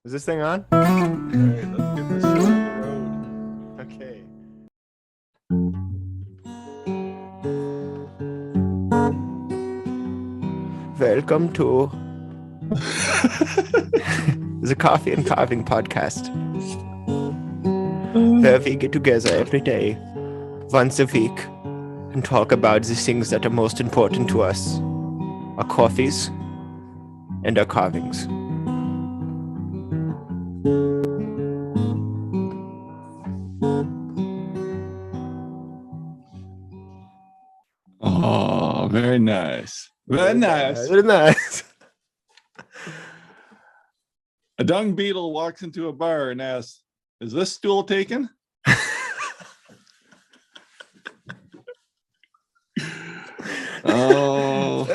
Is this thing on? All right, let's get this show on the road. Okay. Welcome to the Coffee and Carving podcast, where we get together every day, once a week, and talk about the things that are most important to us, our coffees and our carvings. Oh, very nice. Very nice. Very nice. A dung beetle walks into a bar and asks, "Is this stool taken?" Oh,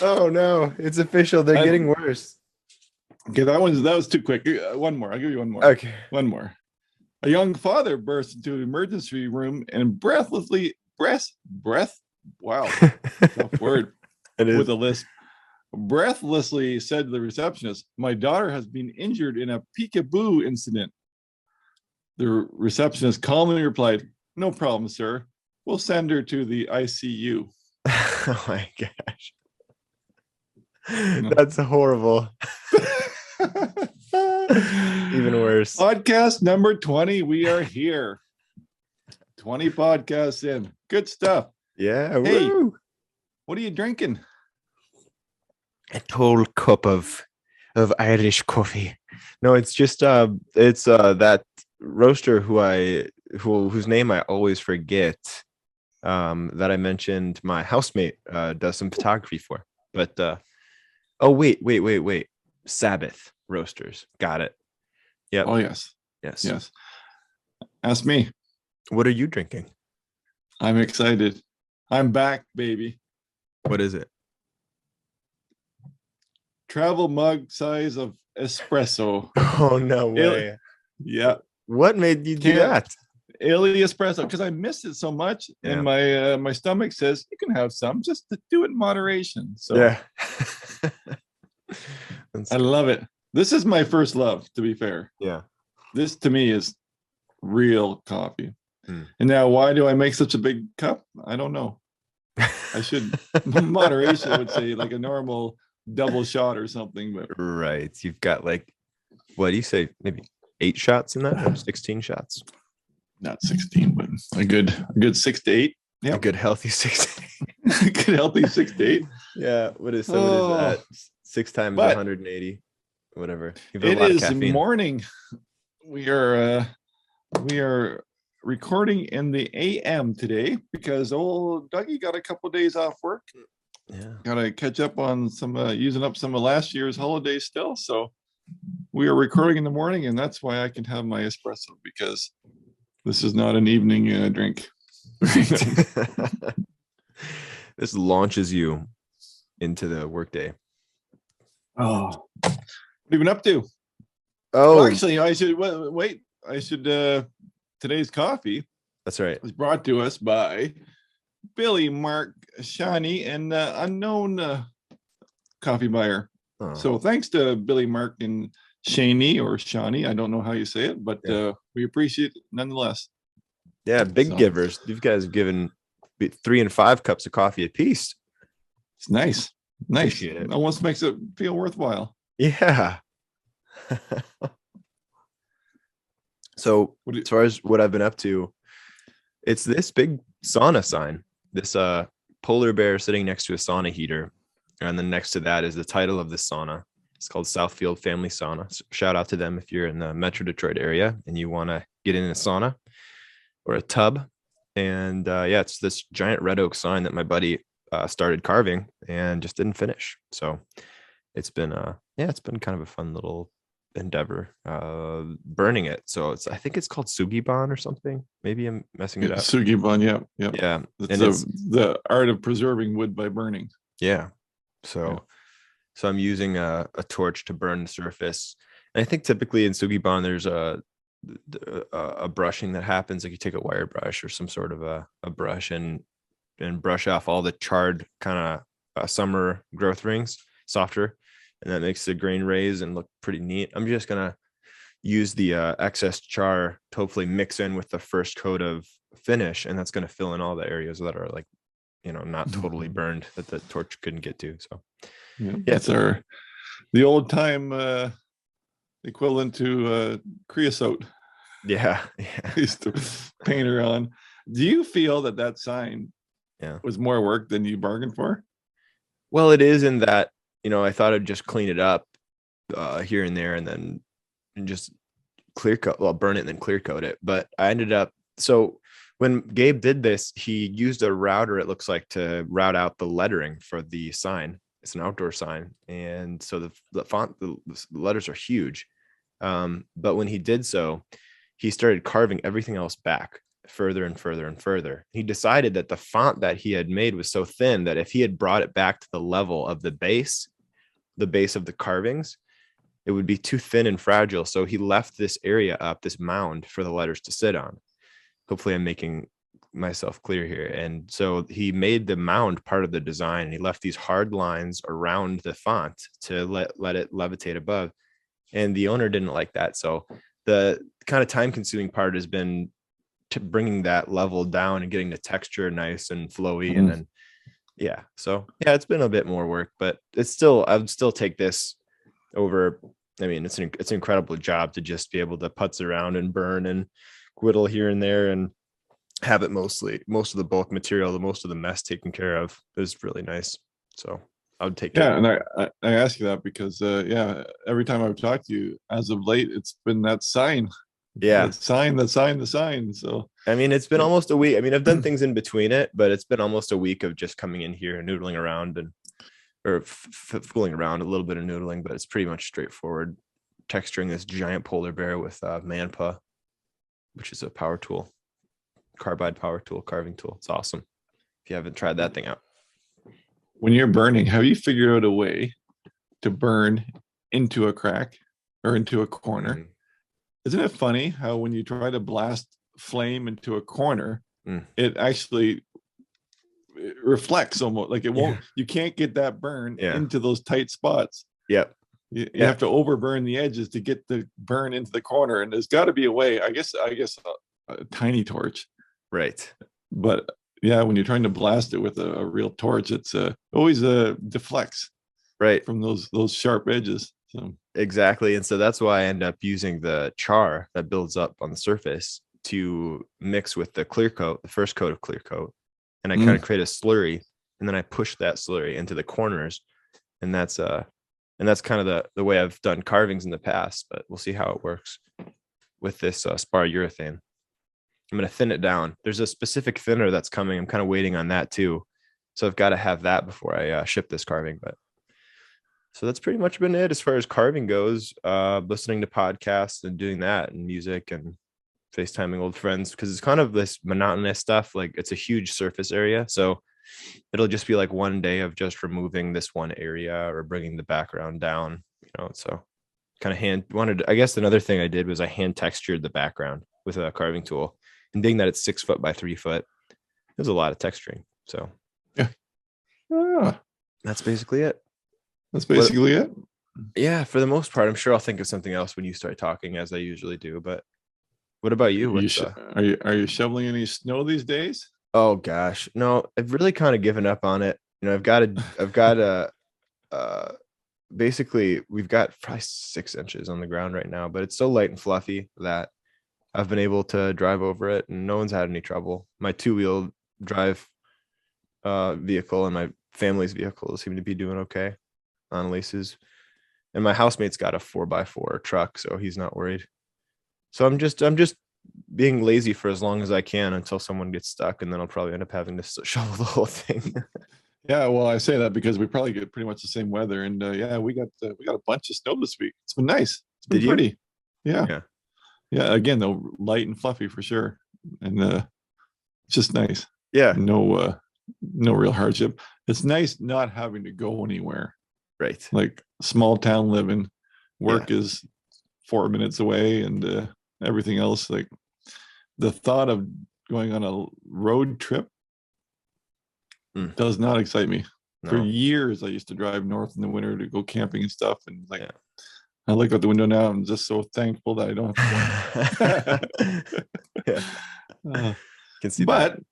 Oh no, it's official. They're getting worse. okay, that was too quick. One more. I'll give you one more. Okay. One more. A young father bursts into an emergency room and breathlessly wow, tough word It is. with a lisp. Breathlessly said to the receptionist, "My daughter has been injured in a peekaboo incident." The receptionist calmly replied, "No problem, sir. We'll send her to the ICU." Oh my gosh. That's horrible. Even worse. Podcast number 20. We are here. 20 podcasts in. Good stuff. Yeah. Hey. Woo. What are you drinking? A whole cup of Irish coffee. No, it's just that roaster whose name I always forget. That I mentioned my housemate does some photography for. But wait. Sabbath Roasters. Got it. Yep. Oh, yes. Yes. Ask me. What are you drinking? I'm excited. I'm back, baby. What is it? Travel mug size of espresso. Oh, no way. Yeah. What made you do that? Illy espresso, because I missed it so much, and my stomach says you can have some, just to do it in moderation. So yeah. I love it. This is my first love, to be fair. Yeah. This to me is real coffee. Hmm. And now, why do I make such a big cup? I don't know. I should moderation would say like a normal double shot or something, but Right. You've got like, what do you say? Maybe 8 shots in that, or 16 shots? not 16, but a good 6 to 8. Yeah, A good healthy 6. good healthy 6 to 8. Yeah. What is that? 6 times 180, whatever. You've got a It lot of is caffeine. morning. We are recording in the AM today because old Dougie got a couple of days off work. Yeah. Gotta catch up on some using up some of last year's holidays still. So we are recording in the morning, and that's why I can have my espresso, because this is not an evening drink. This launches you into the workday. Oh, what have you been up to? Oh, Well, actually, I should wait. Today's coffee that's right. was brought to us by Billy, Mark, Shani, and unknown coffee buyer. Oh. So thanks to Billy, Mark, and Shani or Shani. I don't know how you say it, but we appreciate it nonetheless. Yeah, big givers. You guys have given 3 and 5 cups of coffee apiece. It's nice. Appreciate it. Almost makes it feel worthwhile. Yeah. So as far as what I've been up to, it's this big sauna sign, this polar bear sitting next to a sauna heater. And then next to that is the title of this sauna. It's called Southfield Family Sauna. So shout out to them if you're in the Metro Detroit area and you want to get in a sauna or a tub. And it's this giant red oak sign that my buddy started carving and just didn't finish. So it's been kind of a fun little endeavor burning it. So I think it's called Sugibon or something. Maybe I'm messing it up. Sugibon, yeah. It's the art of preserving wood by burning. Yeah. So I'm using a torch to burn the surface. And I think typically in Sugibon there's a brushing that happens, like you take a wire brush or some sort of a brush and brush off all the charred kind of summer growth rings, softer, and that makes the grain raise and look pretty neat. I'm just gonna use the excess char to hopefully mix in with the first coat of finish, and that's gonna fill in all the areas that are like, not totally burned that the torch couldn't get to. So yeah, that's the old time equivalent to creosote. Yeah. Used to paint her on. Do you feel that sign was more work than you bargained for? Well, it is in that, I thought I'd just clean it up here and there, and then just burn it and then clear coat it. But I ended up, so when Gabe did this, he used a router, it looks like, to route out the lettering for the sign. It's an outdoor sign. And so the font, the letters are huge. But when he did so, he started carving everything else back further and further and further. He decided that the font that he had made was so thin that if he had brought it back to the level of the base of the carvings, it would be too thin and fragile. So he left this area up, this mound for the letters to sit on. Hopefully I'm making myself clear here. And so he made the mound part of the design, and he left these hard lines around the font to let it levitate above. And the owner didn't like that. So the kind of time consuming part has been to bringing that level down and getting the texture nice and flowy. And then, it's been a bit more work, but I would still take this over. I mean, it's an incredible job to just be able to putz around and burn and whittle here and there and have it most of the bulk material, most of the mess taken care of. Is really nice. So I would take it. Yeah, and I ask you that because every time I've talked to you as of late, it's been that sign. Yeah, the sign. So I mean, it's been almost a week. I mean, I've done things in between it, but it's been almost a week of just coming in here and noodling around or fooling around, a little bit of noodling, but it's pretty much straightforward. Texturing this giant polar bear with Manpa, which is a power tool, carbide power tool, carving tool. It's awesome. If you haven't tried that thing out. When you're burning, have you figured out a way to burn into a crack or into a corner? Mm. Isn't it funny how when you try to blast flame into a corner, it actually reflects almost like it won't, you can't get that burn into those tight spots. Yep. You have to overburn the edges to get the burn into the corner. And there's got to be a way, I guess a tiny torch. Right. But when you're trying to blast it with a real torch, it's always deflects from those sharp edges. So exactly. And so that's why I end up using the char that builds up on the surface to mix with the clear coat, the first coat of clear coat. And I kind of create a slurry, and then I push that slurry into the corners. And that's kind of the way I've done carvings in the past, but we'll see how it works with this spar urethane. I'm going to thin it down. There's a specific thinner that's coming. I'm kind of waiting on that too. So I've got to have that before I ship this carving. But so that's pretty much been it as far as carving goes. Listening to podcasts and doing that, and music and FaceTiming old friends, because it's kind of this monotonous stuff. Like, it's a huge surface area. So it'll just be like one day of just removing this one area or bringing the background down, so kind of I guess another thing I did was I hand textured the background with a carving tool, and being that it's 6 foot by 3 foot, there's a lot of texturing. So that's basically it. Yeah, for the most part. I'm sure I'll think of something else when you start talking, as I usually do. But what about you? Are you shoveling any snow these days? Oh gosh, no, I've really kind of given up on it. I've got basically we've got probably 6 inches on the ground right now, but it's so light and fluffy that I've been able to drive over it, and no one's had any trouble. My 2-wheel drive vehicle and my family's vehicle seem to be doing okay on leases, and my housemate's got a 4x4 truck, so he's not worried. So I'm just being lazy for as long as I can until someone gets stuck, and then I'll probably end up having to shovel the whole thing. Yeah, well, I say that because we probably get pretty much the same weather, and we got a bunch of snow this week. It's been nice. It's been pretty. Yeah. Again, though, light and fluffy for sure, and it's just nice. Yeah. No real hardship. It's nice not having to go anywhere. Right. Like small town living, work is 4 minutes away, and everything else. Like the thought of going on a road trip does not excite me. For No. years, I used to drive north in the winter to go camping and stuff. And like, Yeah. I look out the window now. I'm just so thankful that I don't have to Yeah. go. Uh, Can see that. but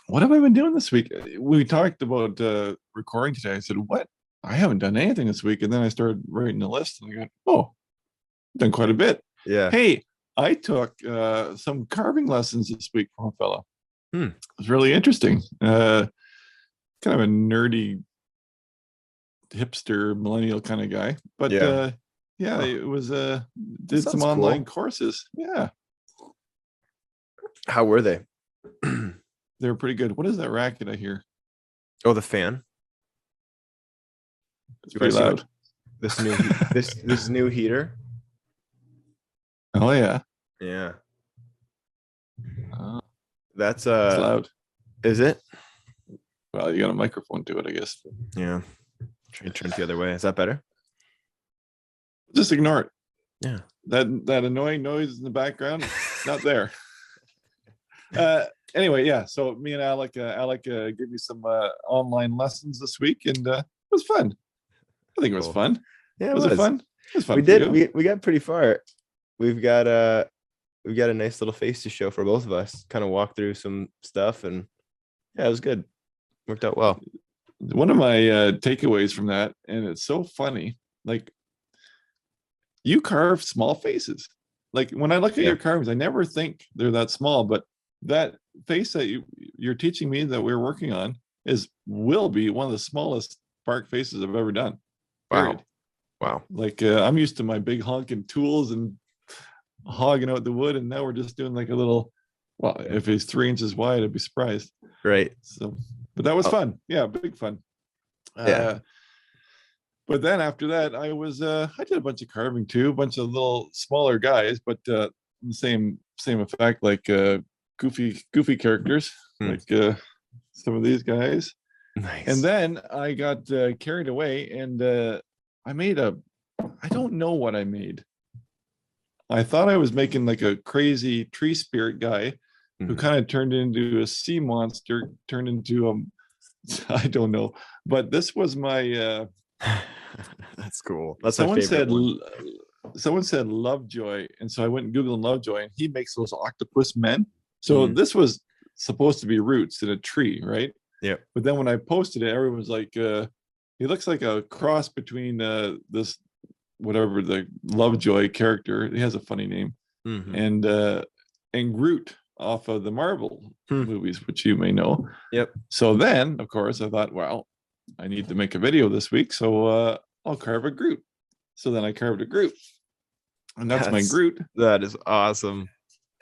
what have I been doing this week? We talked about recording today. I said, what? I haven't done anything this week. And then I started writing a list and I got, oh, I've done quite a bit. Yeah. Hey, I took some carving lessons this week from a fella. Hmm. It was really interesting. Kind of a nerdy hipster millennial kind of guy. But Yeah. it was did some sounds online cool. courses. Yeah. How were they? They were pretty good. What is that racket I hear? Oh, the fan. It's You pretty guys see loud. this new this new heater? Oh yeah. Yeah. Oh, That's it's loud. is it? Well, you got a microphone to it, I guess. Yeah. Turn it the other way. Is that better? Just ignore it. Yeah. That annoying noise in the background, not there. Anyway, yeah. So me and Alec gave me some online lessons this week, and it was fun. I think it was Cool. fun. Yeah, Was it fun? It was fun. We did. We got pretty far. We've got a nice little face to show for both of us. Kind of walk through some stuff, and yeah, it was good. Worked out well. One of my takeaways from that, and it's so funny, like you carve small faces. Like when I look at your carvings, I never think they're that small, but that face that you're teaching me that we're working on will be one of the smallest bark faces I've ever done. Period. Wow. Like I'm used to my big honking tools and hogging out the wood, and now we're just doing like a little. Well, if it's 3 inches wide, I'd be surprised. Right. So, but that was fun. Yeah, big fun. Yeah. But then after that, I did a bunch of carving too, a bunch of little smaller guys, but the same effect, like goofy characters, like some of these guys. Nice. And then I got carried away, and I don't know what I made. I thought I was making like a crazy tree spirit guy who kind of turned into a sea monster, turned into I don't know, but this was my that's cool. That's someone my favorite one. Someone said Lovejoy, and so I went and Googled Lovejoy, and he makes those octopus men. So this was supposed to be roots in a tree, right? Yeah. But then when I posted it, everyone was like, he looks like a cross between this whatever the Lovejoy character. He has a funny name, and Groot off of the Marvel movies, which you may know. Yep. So then, of course, I thought, well, I need to make a video this week, so I'll carve a Groot. So then I carved a Groot, and that's my Groot. That is awesome.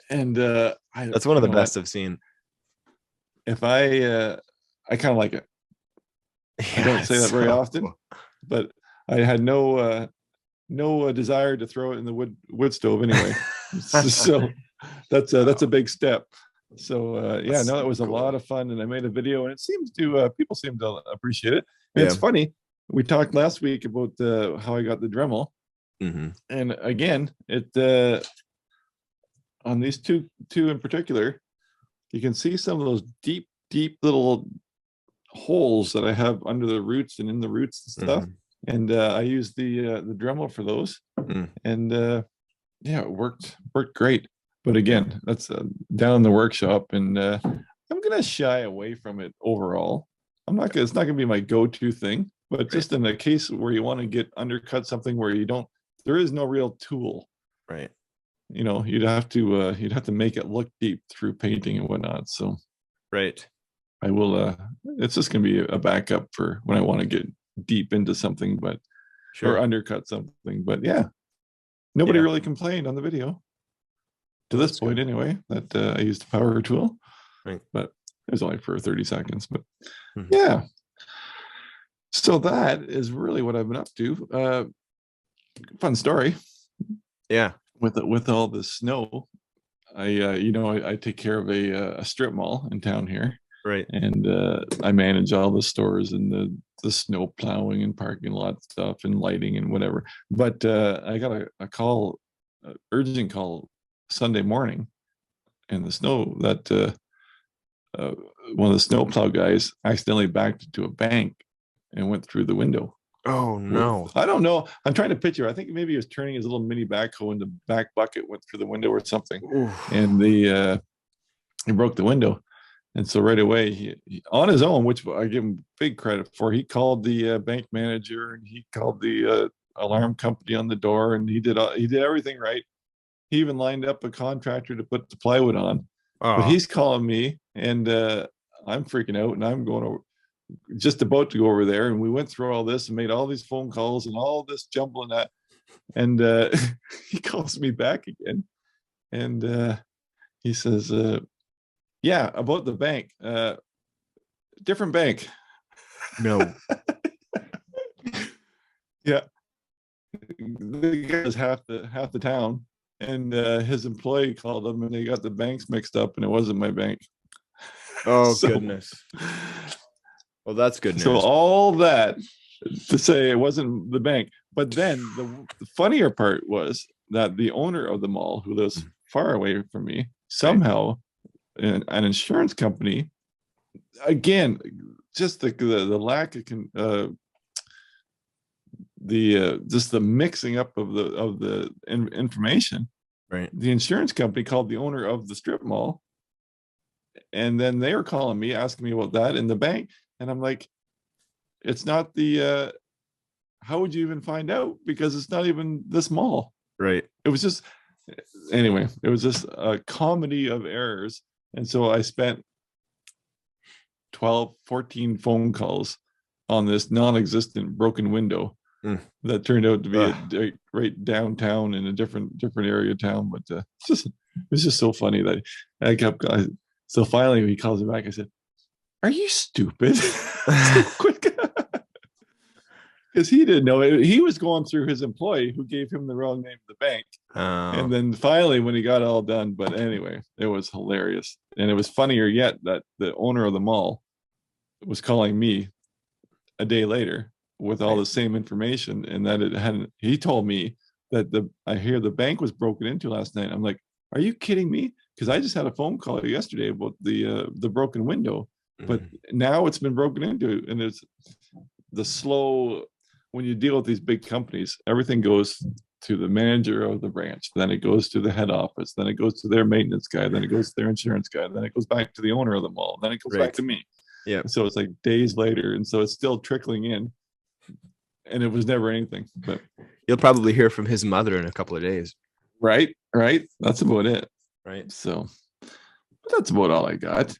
And that's one of the best I've seen. If I kind of like it. I don't say that very often, but I had no desire to throw it in the wood stove anyway. So that's a big step. So that was a lot of fun, and I made a video, and it seems to people seem to appreciate it. And it's funny. We talked last week about how I got the Dremel, and again, it on these two in particular, you can see some of those deep little holes that I have under the roots and in the roots and stuff. And I used the Dremel for those, and it worked great. But again, that's down in the workshop, and I'm gonna shy away from it overall. It's not gonna be my go-to thing, but just in a case where you want to undercut something where there is no real tool, right? You'd have to make it look deep through painting and whatnot. So, right. I will. It's just gonna be a backup for when I want to get deep into something, or undercut something. But yeah, nobody really complained on the video. To this point, anyway, that I used a power tool, but it was only for 30 seconds. But yeah, so that is really what I've been up to. Fun story. Yeah, with all the snow, I take care of a strip mall in town here, right? And I manage all the stores and the snow plowing and parking lot stuff and lighting and whatever. But I got a call, urgent call Sunday morning, and the snow that one of the snowplow guys accidentally backed into a bank and went through the window. Oh no. I don't know. I'm trying to picture. I think maybe he was turning his little mini backhoe and the back bucket went through the window or something. Oof. And he broke the window. And so right away, he on his own, which I give him big credit for, he called the bank manager and he called the alarm company on the door, and he did everything right. He even lined up a contractor to put the plywood on. But Oh, he's calling me, and I'm freaking out, and I'm going over, just about to go over there, and we went through all this and made all these phone calls and all this jumbling that, and he calls me back again, and he says, "Yeah, about the bank, different bank." no. Yeah, the guy was half the town, and his employee called him, and they got the banks mixed up, and it wasn't my bank. Oh, So, goodness. Well, that's good news. so all that to say it wasn't the bank. But then the funnier part was that the owner of the mall, who lives far away from me, somehow an insurance company, again, just the lack of just the mixing up of the information. Right. The insurance company called the owner of the strip mall, and then they were calling me, asking me about that in the bank, and I'm like, it's not the how would you even find out, because it's not even this mall. Right. It was just, anyway, it was just a comedy of errors. And so I spent 14 phone calls on this non-existent broken window that turned out to be right downtown in a different area of town. But it's just so funny that I kept. So finally, he calls me back. I said, "Are you stupid?" So quick, because he didn't know it. He was going through his employee who gave him the wrong name of the bank. And then finally, when he got it all done, but anyway, it was hilarious, and it was funnier yet that the owner of the mall was calling me a day later with all the same information, and that it hadn't. He told me that I hear the bank was broken into last night. I'm like, are you kidding me? Because I just had a phone call yesterday about the broken window, but now it's been broken into, and it's the slow. When you deal with these big companies, everything goes to the manager of the branch, then it goes to the head office, then it goes to their maintenance guy, then it goes to their insurance guy, then it goes back to the owner of the mall, then it goes back to me. Yeah. So it's like days later, and so it's still trickling in, and it was never anything. But you'll probably hear from his mother in a couple of days. Right. That's about it. Right. So that's about all I got.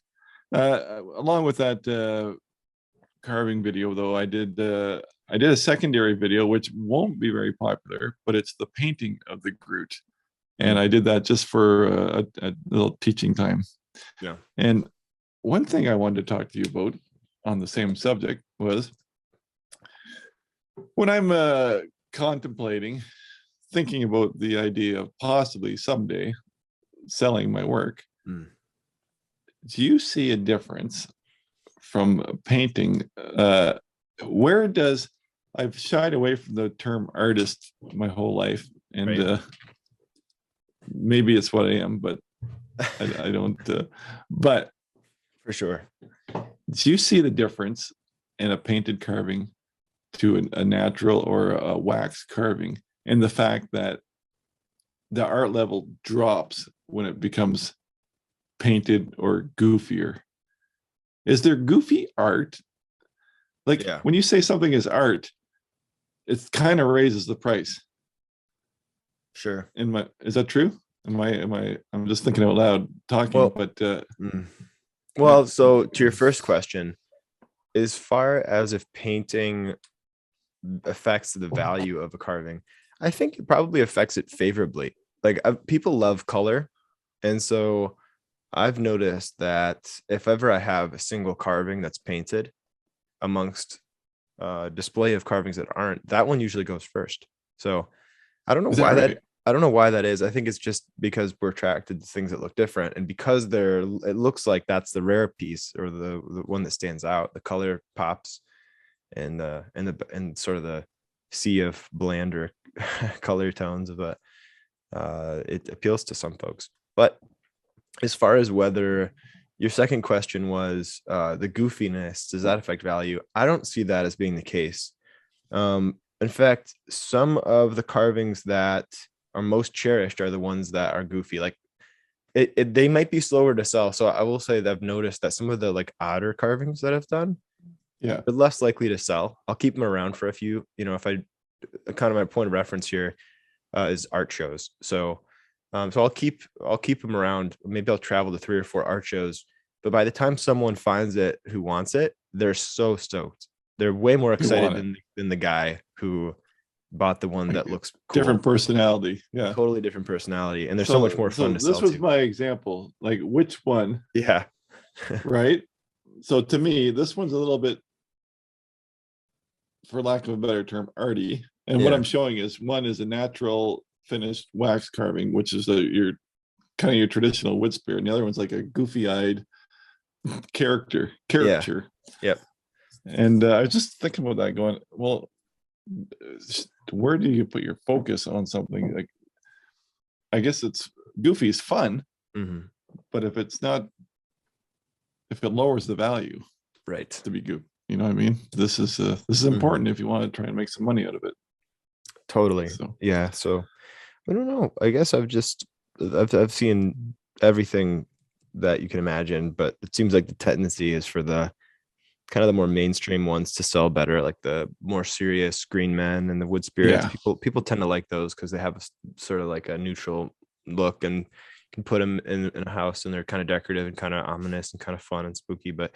Along with that carving video, though, I did a secondary video, which won't be very popular, but it's the painting of the Groot. And I did that just for a little teaching time. Yeah. And one thing I wanted to talk to you about on the same subject was when I'm thinking about the idea of possibly someday selling my work. Do you see a difference from painting? I've shied away from the term artist my whole life, and maybe it's what I am, but I don't. But for sure, do you see the difference in a painted carving to a natural or a wax carving, and the fact that the art level drops when it becomes painted or goofier? Is there goofy art? Like when you say something is art, it kind of raises the price. Sure. Is that true? I'm just thinking out loud talking, well, so to your first question, as far as if painting affects the value of a carving, I think it probably affects it favorably. Like people love color, and so I've noticed that if ever I have a single carving that's painted amongst a display of carvings that aren't, that one usually goes first. So I don't know why that I don't know why that is. I think it's just because we're attracted to things that look different, and because it looks like that's the rare piece or the one that stands out. The color pops, and sort of the sea of blander color tones of it appeals to some folks. But as far as whether your second question was the goofiness. Does that affect value? I don't see that as being the case. In fact, some of the carvings that are most cherished are the ones that are goofy. Like they might be slower to sell. So I will say that I've noticed that some of the like odder carvings that I've done, Yeah. they're less likely to sell. I'll keep them around for a few. If I kind of my point of reference here is art shows. So so I'll keep them around. Maybe I'll travel to 3 or 4 art shows. But by the time someone finds it who wants it, they're so stoked. They're way more excited than the guy who bought the one that looks cool. Different personality. Yeah. Totally different personality. And they're so much more fun to sell. This was my example. Like which one? Yeah. Right. So to me, this one's a little bit, for lack of a better term, arty. And what I'm showing is one is a natural finished wax carving, which is your traditional wood spear, and the other one's like a goofy-eyed caricature. Yep. And I was just thinking about that, going, well, where do you put your focus on something? Like, I guess it's goofy is fun, but if it lowers the value, right, to be goofy, you know what I mean? This is important if you want to try and make some money out of it. Totally. So. Yeah. So I don't know. I guess I've seen everything that you can imagine, but it seems like the tendency is for the kind of the more mainstream ones to sell better, like the more serious green men and the wood spirits. People tend to like those because they have a sort of like a neutral look, and you can put them in a house and they're kind of decorative and kind of ominous and kind of fun and spooky. But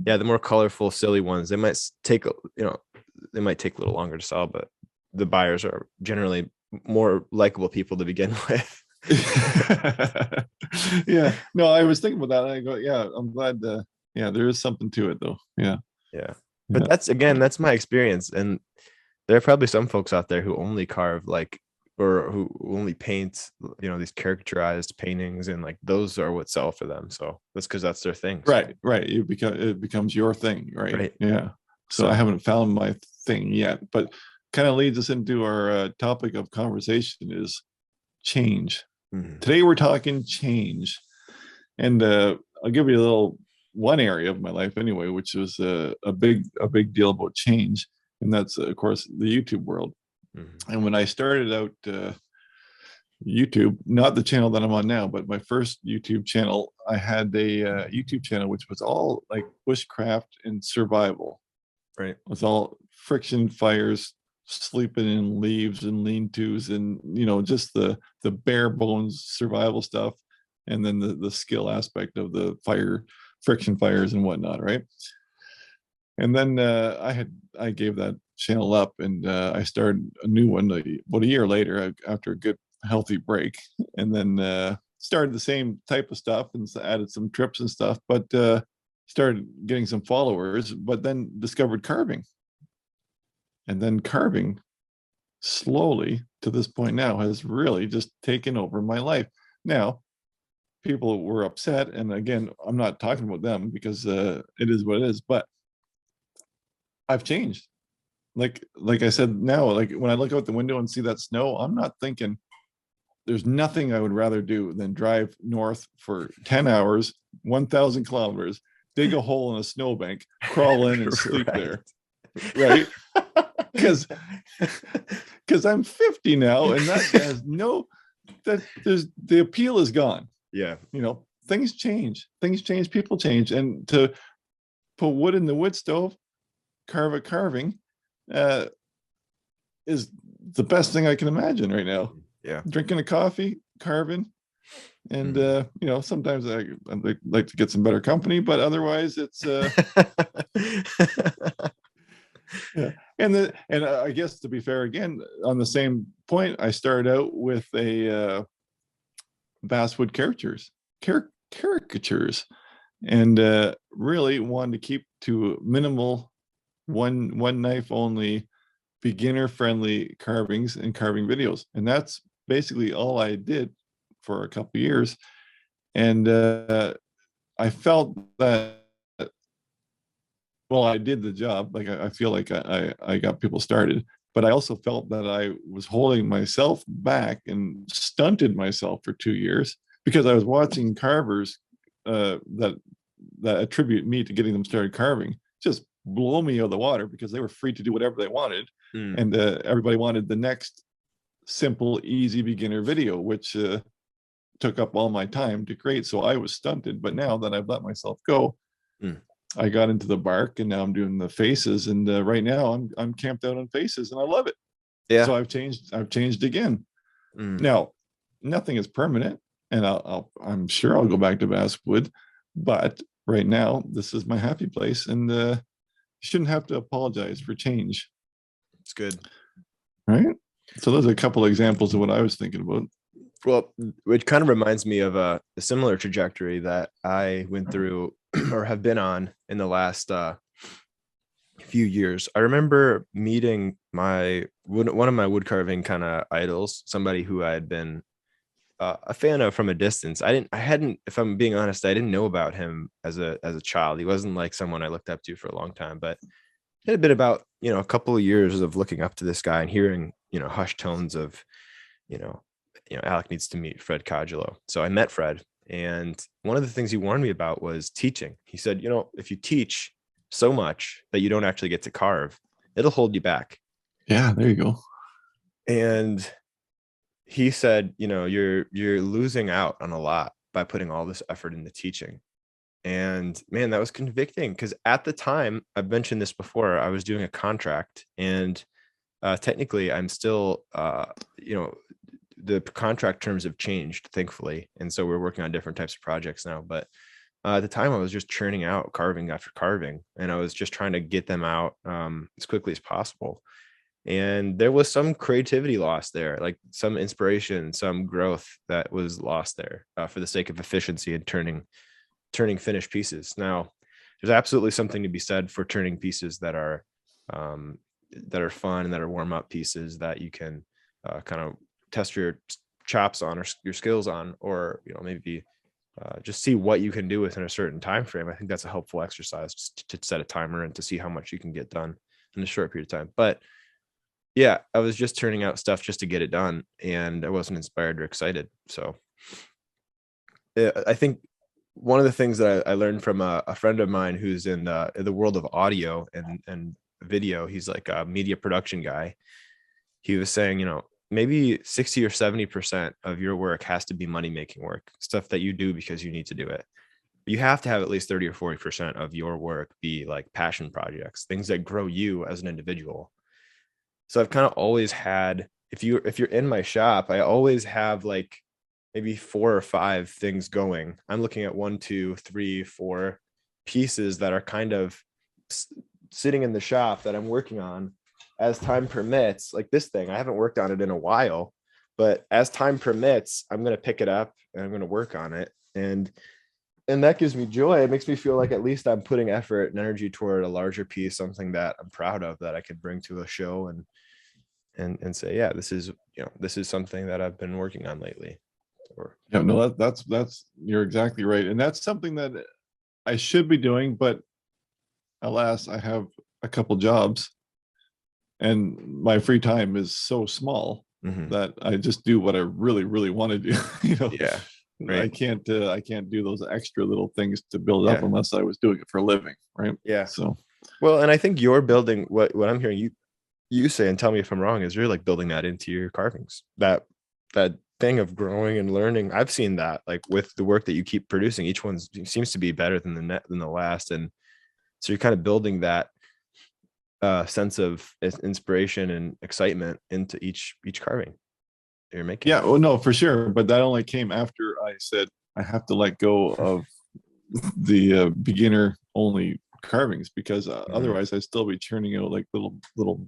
yeah, the more colorful, silly ones, they might take a little longer to sell, but the buyers are generally more likable people to begin with. Yeah. No, I was thinking about that. And I go, yeah, I'm glad. There is something to it though. Yeah. But that's my experience. And there are probably some folks out there who only carve or who only paint, these caricaturized paintings, and like those are what sell for them. So that's because that's their thing. Right. It becomes your thing. Right. Yeah. So I haven't found my thing yet, but kind of leads us into our topic of conversation is change. Today we're talking change, and I'll give you a little one area of my life anyway, which was a big deal about change, and that's of course the YouTube world. And when I started out YouTube, not the channel that I'm on now, but my first YouTube channel, I had a YouTube channel which was all like bushcraft and survival. Right. It was all friction fires, sleeping in leaves and lean-tos, and just the bare bones survival stuff, and then the skill aspect of the friction fires and whatnot, right? And then I gave that channel up, and I started a new one about a year later after a good healthy break, and then started the same type of stuff and added some trips and stuff, but started getting some followers, but then discovered carving. And then carving slowly to this point now has really just taken over my life. Now, people were upset. And again, I'm not talking about them because it is what it is, but I've changed. Like I said, now, like when I look out the window and see that snow, I'm not thinking there's nothing I would rather do than drive north for 10 hours, 1,000 kilometers, dig a hole in a snowbank, crawl in and sleep there. Right. Because I'm 50 now, and that has the appeal is gone. Yeah. Things change, people change. And to put wood in the wood stove, carve a carving is the best thing I can imagine right now. Yeah. Drinking a coffee, carving. And sometimes I like to get some better company, but otherwise it's yeah. And I guess, to be fair, again, on the same point, I started out with a basswood caricatures, and really wanted to keep to minimal, one knife only, beginner friendly carvings and carving videos, and that's basically all I did for a couple of years. And I felt that, well, I did the job. Like I feel like I got people started, but I also felt that I was holding myself back and stunted myself for 2 years because I was watching carvers that that attribute me to getting them started carving just blow me out of the water, because they were free to do whatever they wanted. And everybody wanted the next simple, easy beginner video, which took up all my time to create. So I was stunted. But now that I've let myself go, I got into the bark, and now I'm doing the faces. And right now I'm camped out on faces, and I love it. Yeah. So I've changed again. Now, nothing is permanent, and I'm sure I'll go back to basswood, but right now this is my happy place, and you shouldn't have to apologize for change. It's good, right? So those are a couple of examples of what I was thinking about. Well, which kind of reminds me of a similar trajectory that I went through or have been on in the last few years. I remember meeting one of my wood carving kind of idols, somebody who I had been a fan of from a distance. If I'm being honest, I didn't know about him as a child. He wasn't like someone I looked up to for a long time, but it had been about, a couple of years of looking up to this guy and hearing, hushed tones of, Alec needs to meet Fred Cagelo. So I met Fred, and one of the things he warned me about was teaching. He said, if you teach so much that you don't actually get to carve, it'll hold you back. Yeah, there you go. And he said, you're losing out on a lot by putting all this effort into teaching. And man, that was convicting, because at the time, I've mentioned this before, I was doing a contract, and technically I'm still, the contract terms have changed, thankfully. And so we're working on different types of projects now. But at the time, I was just churning out carving after carving, and I was just trying to get them out as quickly as possible. And there was some creativity lost there, like some inspiration, some growth that was lost there for the sake of efficiency and turning finished pieces. Now, there's absolutely something to be said for turning pieces that are fun and that are warm-up pieces that you can kind of test your chops on, or your skills on, or maybe just see what you can do within a certain time frame. I think that's a helpful exercise, just to set a timer and to see how much you can get done in a short period of time. But yeah, I was just turning out stuff just to get it done, and I wasn't inspired or excited. So I think one of the things that I learned from a friend of mine who's in the world of audio and video, he's like a media production guy. He was saying, maybe 60 or 70% of your work has to be money-making work, stuff that you do because you need to do it. You have to have at least 30 or 40% of your work be like passion projects, things that grow you as an individual. So I've kind of always had, if you're in my shop, I always have like maybe 4 or 5 things going. I'm looking at 1, 2, 3, 4 pieces that are kind of sitting in the shop that I'm working on as time permits. Like this thing, I haven't worked on it in a while, but as time permits, I'm going to pick it up and I'm going to work on it. And that gives me joy. It makes me feel like at least I'm putting effort and energy toward a larger piece, something that I'm proud of, that I can bring to a show and say, yeah, this is something that I've been working on lately. Yeah, no, that's you're exactly right. And that's something that I should be doing, but alas, I have a couple jobs, and my free time is so small that I just do what I really, really want to do. Yeah. Right. I can't do those extra little things to build up unless I was doing it for a living. Right. Yeah. So, well, and I think you're building what I'm hearing you say, and tell me if I'm wrong, is you're like building that into your carvings, that thing of growing and learning. I've seen that, like with the work that you keep producing, each one seems to be better than the last. And so you're kind of building that sense of inspiration and excitement into each carving you're making. Yeah, well, no, for sure. But that only came after I said I have to let go of the beginner only carvings, because otherwise I'd still be churning out like little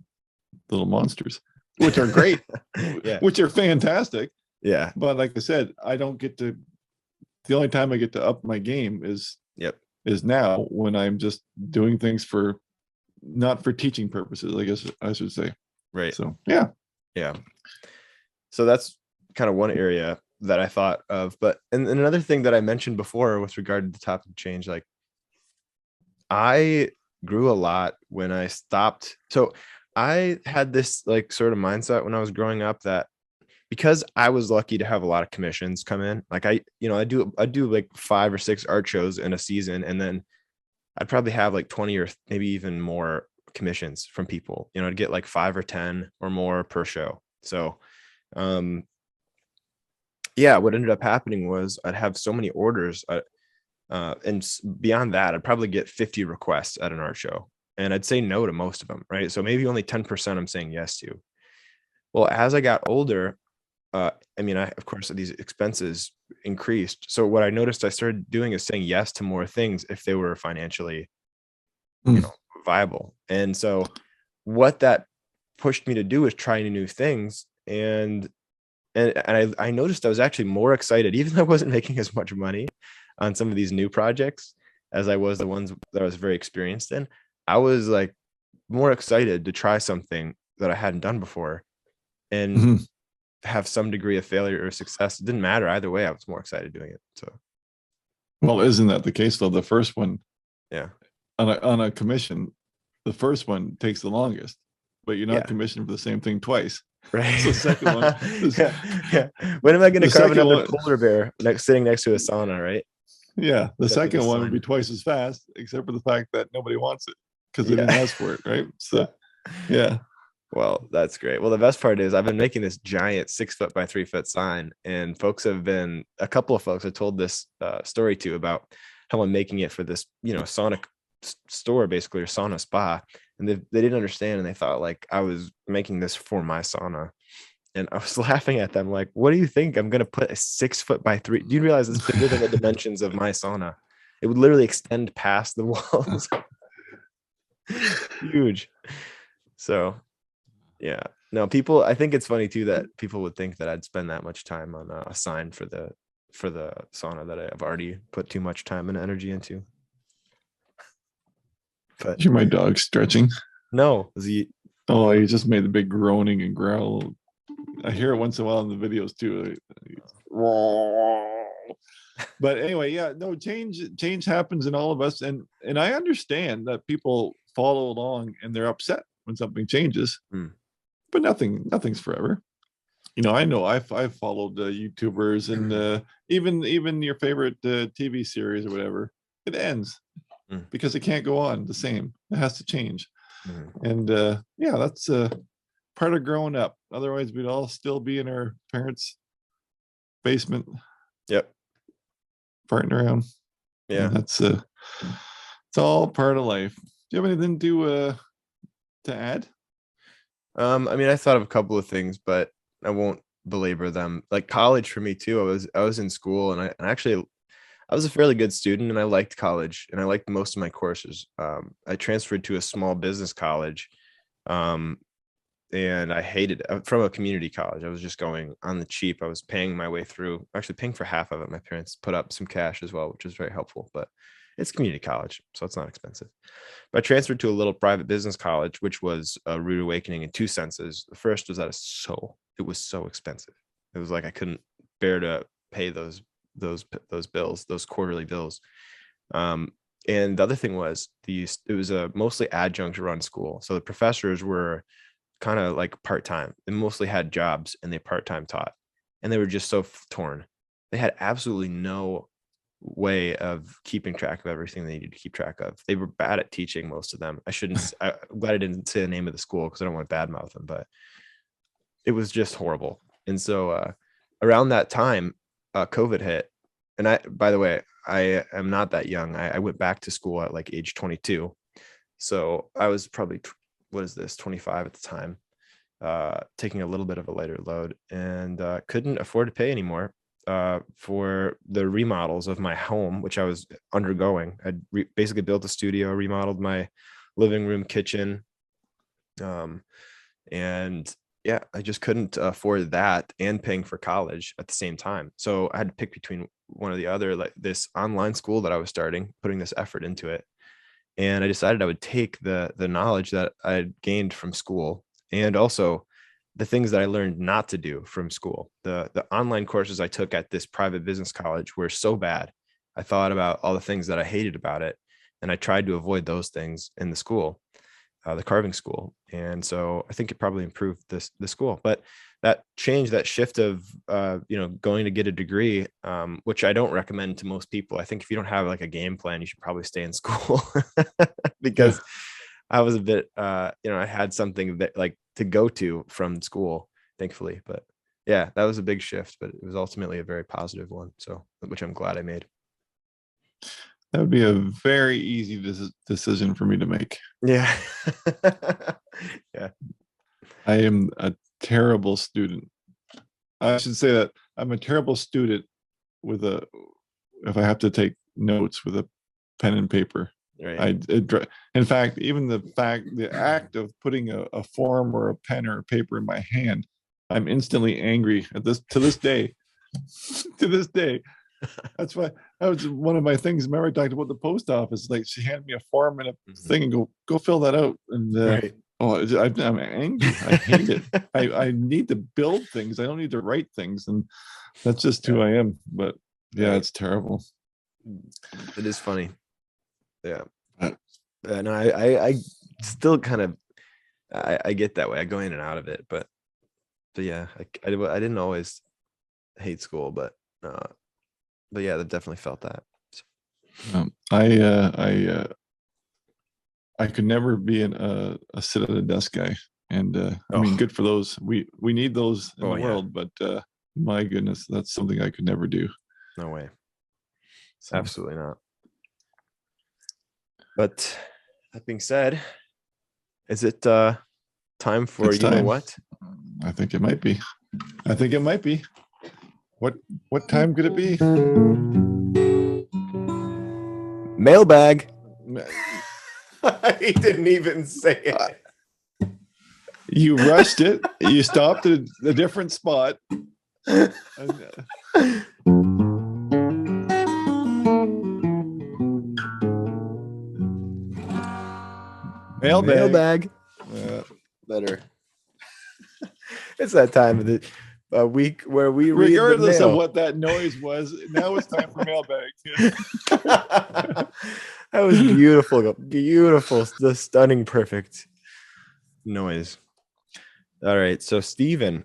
monsters, which are great, which are fantastic. Yeah. But like I said, I don't get to, the only time I get to up my game is now, when I'm just doing things not for teaching purposes, I guess I should say. Right. So, yeah. So that's kind of one area that I thought of. But and another thing that I mentioned before with regard to the topic change, like I grew a lot when I stopped. So I had this like sort of mindset when I was growing up that because I was lucky to have a lot of commissions come in. Like I do like 5 or 6 art shows in a season, and then I'd probably have like 20 or maybe even more commissions from people. I'd get like 5 or 10 or more per show. So, um, yeah, what ended up happening was I'd have so many orders, and beyond that, I'd probably get 50 requests at an art show, and I'd say no to most of them, right? So maybe only 10% I'm saying yes to. Well, as I got older, of course, these expenses increased. So what I noticed I started doing is saying yes to more things if they were financially, viable. And so what that pushed me to do is try new things. And I noticed I was actually more excited, even though I wasn't making as much money on some of these new projects as I was the ones that I was very experienced in. I was like more excited to try something that I hadn't done before and have some degree of failure or success. It didn't matter either way. I was more excited doing it. So, well, isn't that the case though? The first one, yeah, on a commission, the first one takes the longest, but you're not yeah, commissioned for the same thing twice. right. So the second one, Yeah. When am I going to the carve second another one, polar bear sitting next to a sauna, right? yeah, the Except for the second one would be sun. twice as fast, except for the fact that nobody wants it because they didn't Yeah. ask for it, right? Yeah. So, yeah. Well, that's great. Well, the best part is I've been making this giant 6 foot by 3 foot sign, and a couple of folks I told this story to about how I'm making it for this, sauna store basically, or sauna spa, and they didn't understand, and they thought like I was making this for my sauna. And I was laughing at them like, what do you think? I'm going to put a 6 foot by 3. Do you realize it's bigger than the dimensions of my sauna? It would literally extend past the walls. Huge. So, yeah. No, I think it's funny too that people would think that I'd spend that much time on a sign for the sauna that I've already put too much time and energy into. But Hear my dog stretching. no, Oh, he just made the big groaning and growl. I hear it once in a while in the videos too. But anyway, yeah, no, change happens in all of us, and I understand that people follow along and they're upset when something changes. But nothing's forever. I know I've followed YouTubers and even your favorite TV series or whatever. It ends because it can't go on the same. It has to change. And yeah, that's part of growing up. Otherwise, we'd all still be in our parents' basement. Yep. Farting around. Yeah. And that's it's all part of life. Do you have anything to add? I thought of a couple of things, but I won't belabor them. Like college for me too. I was in school, and I was a fairly good student, and I liked college, and I liked most of my courses. I transferred to a small business college, and I hated it. From a community college. I was just going on the cheap. I was paying my way through, actually paying for half of it. My parents put up some cash as well, which was very helpful, but it's community college, so it's not expensive. But I transferred to a little private business college, which was a rude awakening in two senses. The first was that it was so expensive. It was like I couldn't bear to pay those bills, those quarterly bills. And the other thing was it was a mostly adjunct run school, so the professors were kind of like part-time. They mostly had jobs, and they part-time taught, and they were just so torn. They had absolutely no way of keeping track of everything they needed to keep track of. They were bad at teaching, most of them. I'm glad I didn't say the name of the school because I don't want to badmouth them, but it was just horrible. And so around that time, COVID hit. And by the way, I am not that young. I went back to school at like age 22. So I was probably, 25 at the time, taking a little bit of a lighter load, and couldn't afford to pay anymore for the remodels of my home, which I was undergoing. I'd basically built a studio, remodeled my living room, kitchen, and yeah, I just couldn't afford that and paying for college at the same time. So I had to pick between one or the other, like this online school that I was starting, putting this effort into it. And I decided I would take the knowledge that I had gained from school, and also the things that I learned not to do from school. The online courses I took at this private business college were so bad. I thought about all the things that I hated about it, and I tried to avoid those things in the school. the carving school, and so I think it probably improved the school. But that change, that shift of going to get a degree, which I don't recommend to most people. I think if you don't have like a game plan, you should probably stay in school because I was a bit I had something that like to go to from school, thankfully. But yeah, that was a big shift, but it was ultimately a very positive one, so which I'm glad I made. That would be a very easy decision for me to make. Yeah. Yeah. I am a terrible student. I should say that I'm a terrible student if I have to take notes with a pen and paper. Right. In fact, even the act of putting a form or a pen or a paper in my hand, I'm instantly angry to this day. To this day. That's why that was one of my things. Remember, I talked about the post office. Like, she handed me a form and a thing and go fill that out. And Right. I'm angry. I hate it. I need to build things. I don't need to write things, and that's just who I am. But yeah, it's terrible. It is funny. Yeah. No, I still kind of I get that way. I go in and out of it, but yeah, I didn't always hate school, but yeah, that definitely felt that. I could never be a sit at a desk guy, and I mean, good for those. We need those in the world, but my goodness, that's something I could never do. No way. So. Absolutely not. But that being said, is it time for know what? I think it might be. What time could it be? Mailbag. He didn't even say it. You rushed it. You stopped at a different spot. Mailbag. Better. It's that time of the week where we read regardless the mail. Of what that noise was. Now it's time for mailbag. That was beautiful, the stunning, perfect noise. All right, so Steven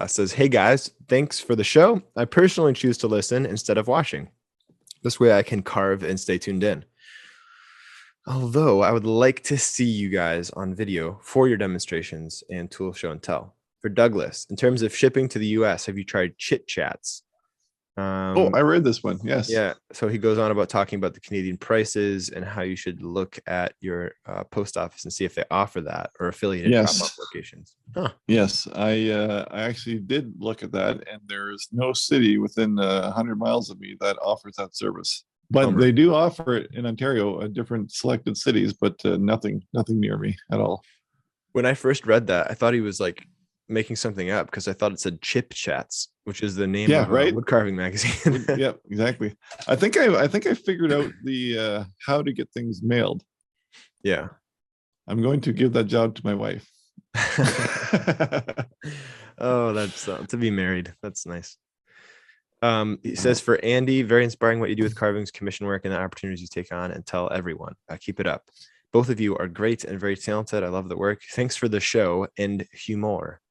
says, "Hey guys, thanks for the show. I personally choose to listen instead of watching. This way I can carve and stay tuned in. Although I would like to see you guys on video for your demonstrations and tool show and tell. For Douglas, in terms of shipping to the US, have you tried Chit Chats?" I read this one. Yes. Yeah. So he goes on about talking about the Canadian prices and how you should look at your post office and see if they offer that or affiliated drop-off locations. Huh. Yes, I actually did look at that, and there's no city within 100 miles of me that offers that service. But they do offer it in Ontario at different selected cities, but nothing near me at all. When I first read that, I thought he was like making something up because I thought it said Chip Chats, which is the name of a wood carving magazine. Yeah, exactly. I think I figured out the how to get things mailed. Yeah. I'm going to give that job to my wife. Oh, that's to be married. That's nice. He says, for Andy, very inspiring what you do with carvings, commission work, and the opportunities you take on, and tell everyone. Keep it up. Both of you are great and very talented. I love the work. Thanks for the show and humor,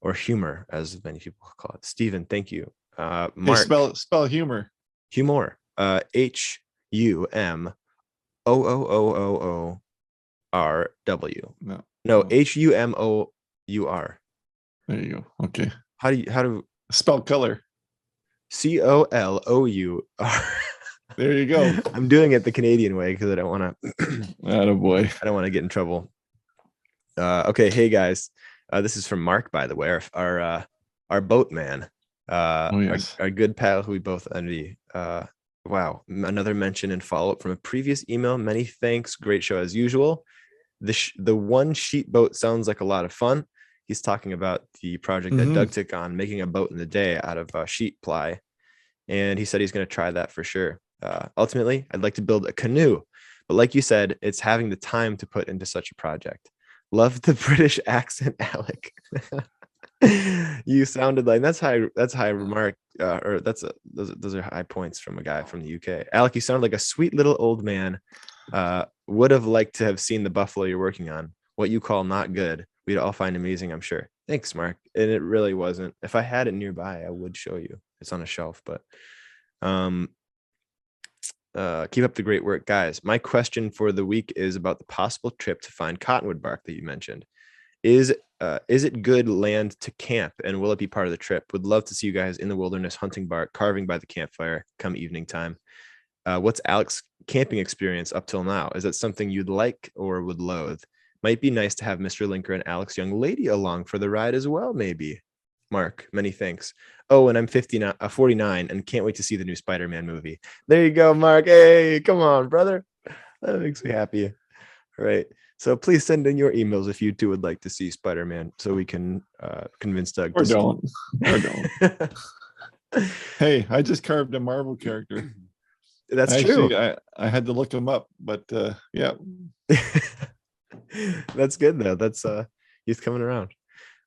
or humor, as many people call it. Steven, thank you. Mark, hey, spell humor. Humor. HUMOOOORW. No, HUMOUR. There you go. Okay. How do spell color? COLOUR. There you go. I'm doing it the Canadian way because I don't want to. Attaboy. I don't want to get in trouble. Okay, hey guys, this is from Mark, by the way, our boatman, yes. our good pal who we both envy. Wow, another mention and follow up from a previous email. Many thanks. Great show as usual. The one sheet boat sounds like a lot of fun. He's talking about the project that Doug took on, making a boat in the day out of sheet ply, and he said he's going to try that for sure. Ultimately, I'd like to build a canoe, but like you said, it's having the time to put into such a project. Love the British accent, Alec. You sounded like that's high remark, or those are high points from a guy from the UK. Alec, you sound like a sweet little old man Would have liked to have seen the buffalo you're working on. What you call not good, we'd all find amazing, I'm sure. Thanks, Mark. And it really wasn't. If I had it nearby, I would show you. It's on a shelf, but keep up the great work, guys. My question for the week is about the possible trip to find cottonwood bark that you mentioned. Is it good land to camp, and will it be part of the trip? Would love to see you guys in the wilderness hunting bark, carving by the campfire come evening time. What's Alex's camping experience up till now? Is that something you'd like or would loathe? Might be nice to have Mr. Linker and Alex young lady along for the ride as well, maybe. Mark, many thanks. Oh, and I'm 49 and can't wait to see the new Spider-Man movie. There you go, Mark. Hey, come on, brother. That makes me happy. All right. So please send in your emails if you too would like to see Spider-Man so we can convince Doug. Or don't. Or don't. Hey, I just carved a Marvel character. That's true. I had to look him up, but yeah. That's good though. That's he's coming around.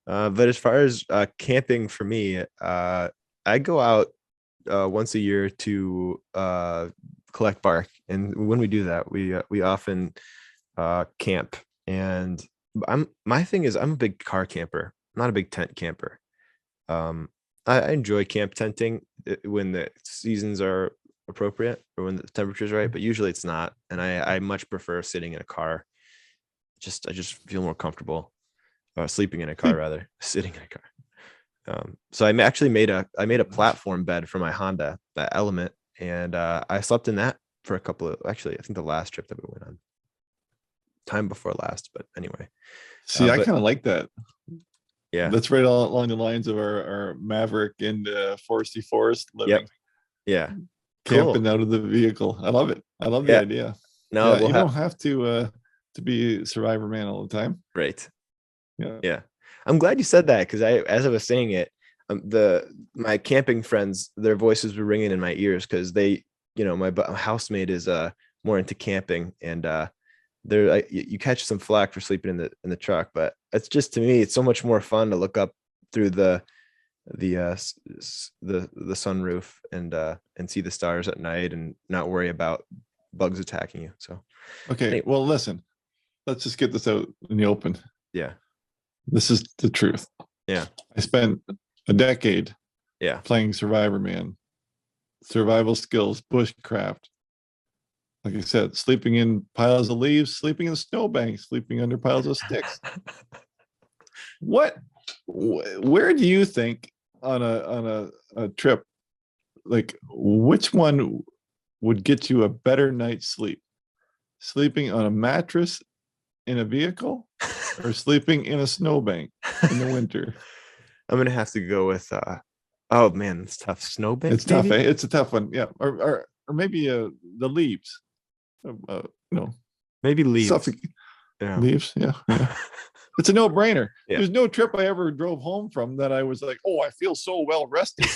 But as far as camping for me, I go out once a year to collect bark, and when we do that, we often camp. And my thing is I'm a big car camper, not a big tent camper. I enjoy camp tenting when the seasons are appropriate or when the temperature's right, but usually it's not. And I much prefer sitting in a car. I just feel more comfortable. Sleeping in a car rather, sitting in a car. So I actually made a platform bed for my Honda, that Element, and I slept in that for a couple of, actually I think the last trip that we went on, time before last, but anyway. See, I kind of like that. Yeah, that's right along the lines of our Maverick and Foresty Forest living. Yep. Yeah, camping cool. out of the vehicle. I love it. I love the idea. No, you don't have to be Survivor Man all the time. Right. Yeah. I'm glad you said that, because as I was saying it, my camping friends, their voices were ringing in my ears because they, my housemate is more into camping, and you catch some flack for sleeping in the truck, but it's just, to me, it's so much more fun to look up through the sunroof and see the stars at night and not worry about bugs attacking you. So okay, anyway. Well, listen, let's just get this out in the open. Yeah, this is the truth. Yeah, I spent a decade playing Survivor Man, survival skills, bushcraft. Like I said, sleeping in piles of leaves, sleeping in snowbanks, sleeping under piles of sticks. Where do you think on a trip, like, which one would get you a better night's sleep? Sleeping on a mattress in a vehicle or sleeping in a snowbank in the winter? I'm gonna have to go with oh man, it's tough. Snowbank. It's tough. Eh? It's a tough one. Yeah, or maybe the leaves. Maybe leaves. Yeah. Leaves. Yeah. It's a no-brainer. Yeah. There's no trip I ever drove home from that I was like, oh, I feel so well rested.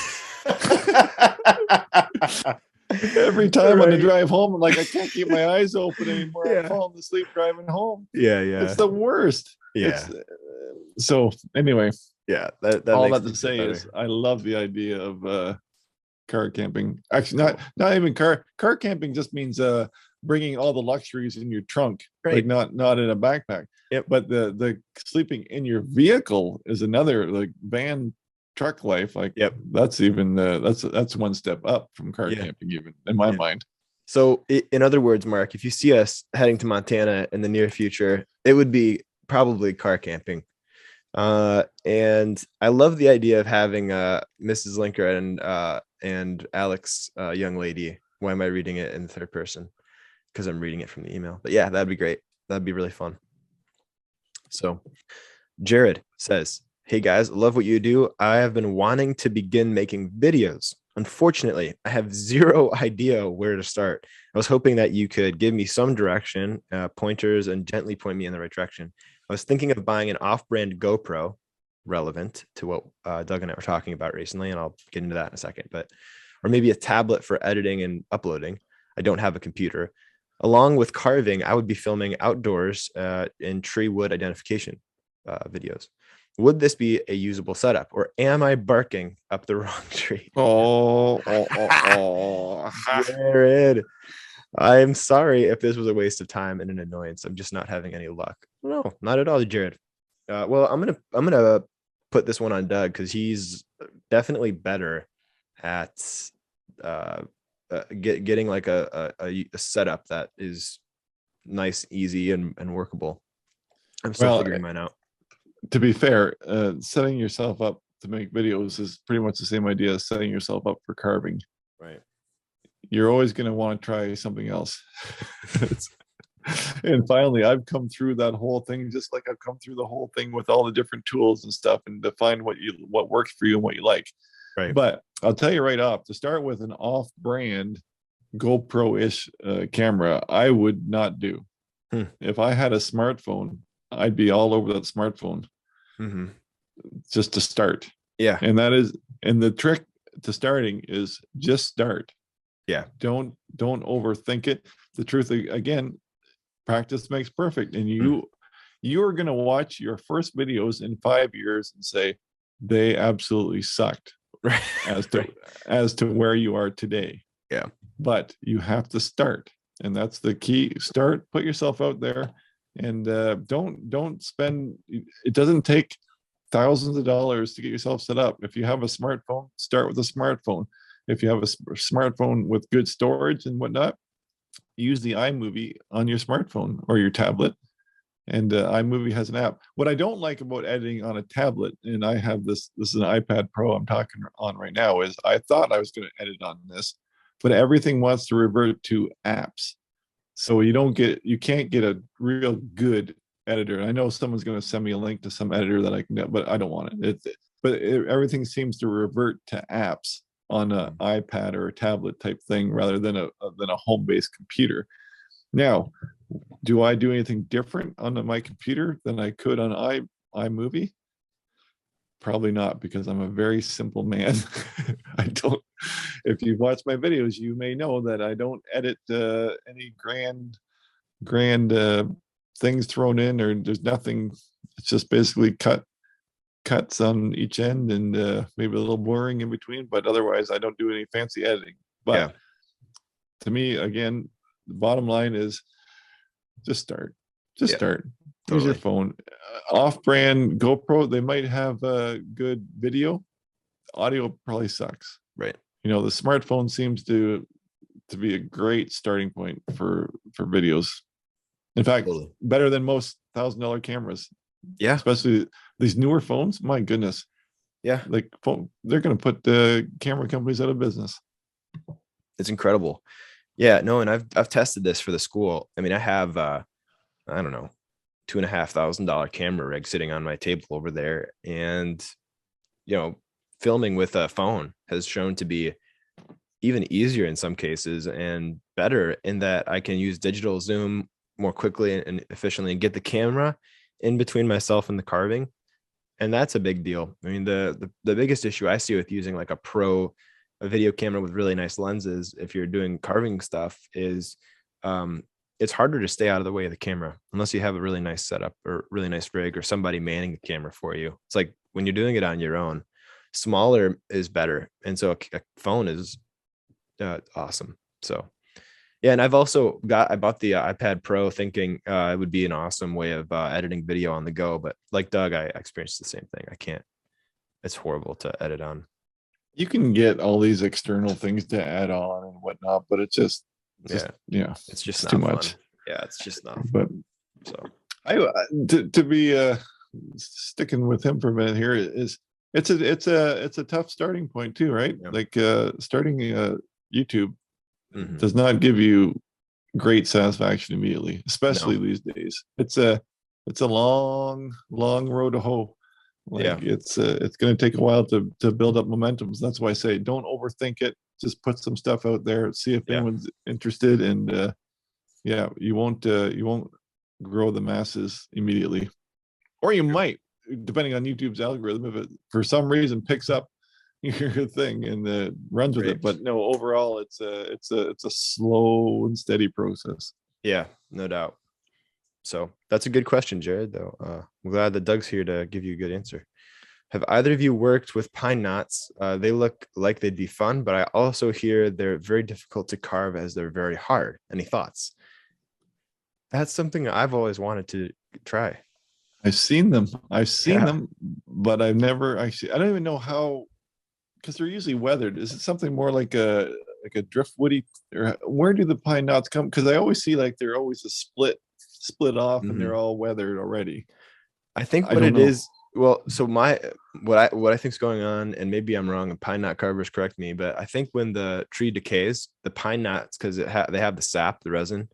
Every time on the drive home, I'm like, I can't keep my eyes open anymore. I'm falling asleep driving home. Yeah. It's the worst. Yeah. So anyway. Yeah. That all that to say is I love the idea of car camping. Actually, not even car camping just means bringing all the luxuries in your trunk, like not in a backpack. Yep. But the sleeping in your vehicle is another, like, van truck life. Like, that's even that's one step up from car camping, even in my mind. So in other words, Mark, if you see us heading to Montana in the near future, it would be probably car camping. And I love the idea of having Mrs. Linker and Alex, young lady. Why am I reading it in the third person? Because I'm reading it from the email. But yeah, that'd be great. That'd be really fun. So Jared says, hey guys, love what you do. I have been wanting to begin making videos. Unfortunately, I have zero idea where to start. I was hoping that you could give me some direction, pointers, and gently point me in the right direction. I was thinking of buying an off-brand GoPro, relevant to what Doug and I were talking about recently, and I'll get into that in a second, or maybe a tablet for editing and uploading. I don't have a computer. Along with carving, I would be filming outdoors in tree wood identification videos. Would this be a usable setup, or am I barking up the wrong tree? Oh. Jared. I'm sorry if this was a waste of time and an annoyance. I'm just not having any luck. No, not at all, Jared. Well, I'm gonna put this one on Doug because he's definitely better at uh, getting like a setup that is nice, easy, and workable. I'm still Well, figuring mine out. to be fair, setting yourself up to make videos is pretty much the same idea as setting yourself up for carving. Right. You're always going to want to try something else. And finally, I've come through that whole thing, just like I've come through the whole thing with all the different tools and stuff, and define what works for you and what you like. Right. But I'll tell you right off, to start with an off-brand GoPro-ish camera, I would not do. If I had a smartphone, I'd be all over that smartphone just to start. Yeah. And the trick to starting is just start. Yeah. Don't overthink it. The truth, again, practice makes perfect. And you're going to watch your first videos in 5 years and say they absolutely sucked as to where you are today. Yeah. But you have to start. And that's the key. Start, put yourself out there, and don't spend. It doesn't take thousands of dollars to get yourself set up. If you have a smartphone, start with a smartphone. If you have a smartphone with good storage and whatnot, use the iMovie on your smartphone or your tablet. And iMovie has an app. What I don't like about editing on a tablet, and I have this is an iPad Pro I'm talking on right now, is I thought I was going to edit on this, but everything wants to revert to apps. So you can't get a real good editor. I know someone's going to send me a link to some editor that I can get, but I don't want it. Everything seems to revert to apps on an iPad or a tablet type thing rather than a home-based computer. Now, do I do anything different on my computer than I could on iMovie? Probably not, because I'm a very simple man. If you've watched my videos, you may know that I don't edit any grand things thrown in, or there's nothing. It's just basically cuts on each end and maybe a little blurring in between, but otherwise I don't do any fancy editing. But to me, again, the bottom line is just start. Start. Use your phone. Off-brand GoPro, they might have a good video. Audio probably sucks. Right. The smartphone seems to be a great starting point for videos. In fact, better than most $1,000 cameras. Yeah. Especially these newer phones. My goodness. Yeah. Like they're going to put the camera companies out of business. It's incredible. Yeah. No, and I've tested this for the school. I mean, I have I don't know, $2,500 camera rig sitting on my table over there, and filming with a phone has shown to be even easier in some cases and better in that I can use digital zoom more quickly and efficiently and get the camera in between myself and the carving. And that's a big deal. I mean, the biggest issue I see with using like a video camera with really nice lenses, if you're doing carving stuff, is it's harder to stay out of the way of the camera unless you have a really nice setup or really nice rig or somebody manning the camera for you. It's like when you're doing it on your own, smaller is better. And so a phone is awesome. So yeah. And I bought the iPad Pro thinking it would be an awesome way of editing video on the go. But like Doug, I experienced the same thing. I can't, it's horrible to edit on. You can get all these external things to add on and whatnot, but it's just it's just not too fun. much. Yeah, it's just not fun. But so to be sticking with him for a minute here, it's a tough starting point too, right? Yeah. Like starting YouTube does not give you great satisfaction immediately, especially these days. It's a long road to hoe. It's going to take a while to build up momentum. So that's why I say don't overthink it. Just put some stuff out there, see if anyone's interested, and you won't grow the masses immediately, or you might, depending on YouTube's algorithm, if it for some reason picks up your thing and runs with it. But no, overall, it's a slow and steady process. Yeah, no doubt. So that's a good question, Jared, though. I'm glad that Doug's here to give you a good answer. Have either of you worked with pine knots? They look like they'd be fun, but I also hear they're very difficult to carve as they're very hard. Any thoughts? That's something I've always wanted to try. I've seen them. Yeah. But I've never actually. I don't even know how, because they're usually weathered. Is it something more like a driftwoody, or where do the pine knots come? Because I always see like they're always a split off, and they're all weathered already. I think I what don't it know. is, well, so what I think is going on, and maybe I'm wrong, and pine knot carvers correct me, but I think when the tree decays, the pine knots, because they have the sap, the resin,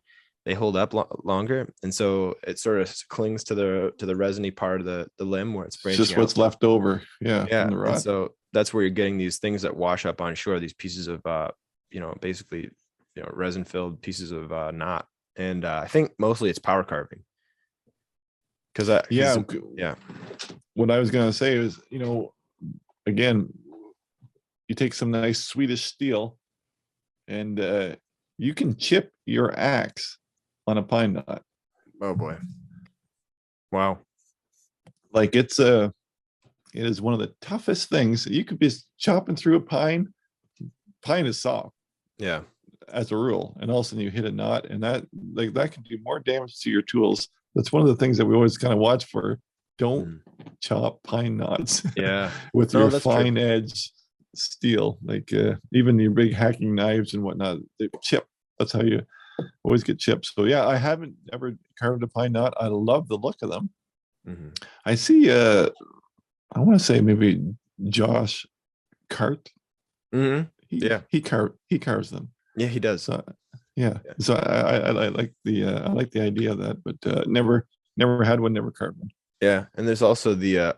they hold up longer, and so it sort of clings to the resiny part of the limb where it's It's branching just out. what's left over, yeah, Yeah, from the and rot. so that's where you're getting these things that wash up on shore, these pieces of basically resin filled pieces of knot, and I think mostly it's power carving because Yeah, yeah. what I was gonna say is, again, you take some nice Swedish steel, and you can chip your axe on a pine knot. Oh boy. Wow. Like it is one of the toughest things. You could be chopping through a pine. Pine is soft, Yeah. as a rule, and all of a sudden you hit a knot, and that can do more damage to your tools. That's one of the things that we always kind of watch for. Don't chop pine knots Yeah. with No, your that's fine true. edge steel. Like even your big hacking knives and whatnot, they chip. That's how you always get chips. So yeah, I haven't ever carved a pine knot. I love the look of them. I see I want to say maybe Josh Cart. Yeah. He carves them. Yeah, he does. So yeah. So I like the idea of that, but never had one, never carved one. Yeah, and there's also the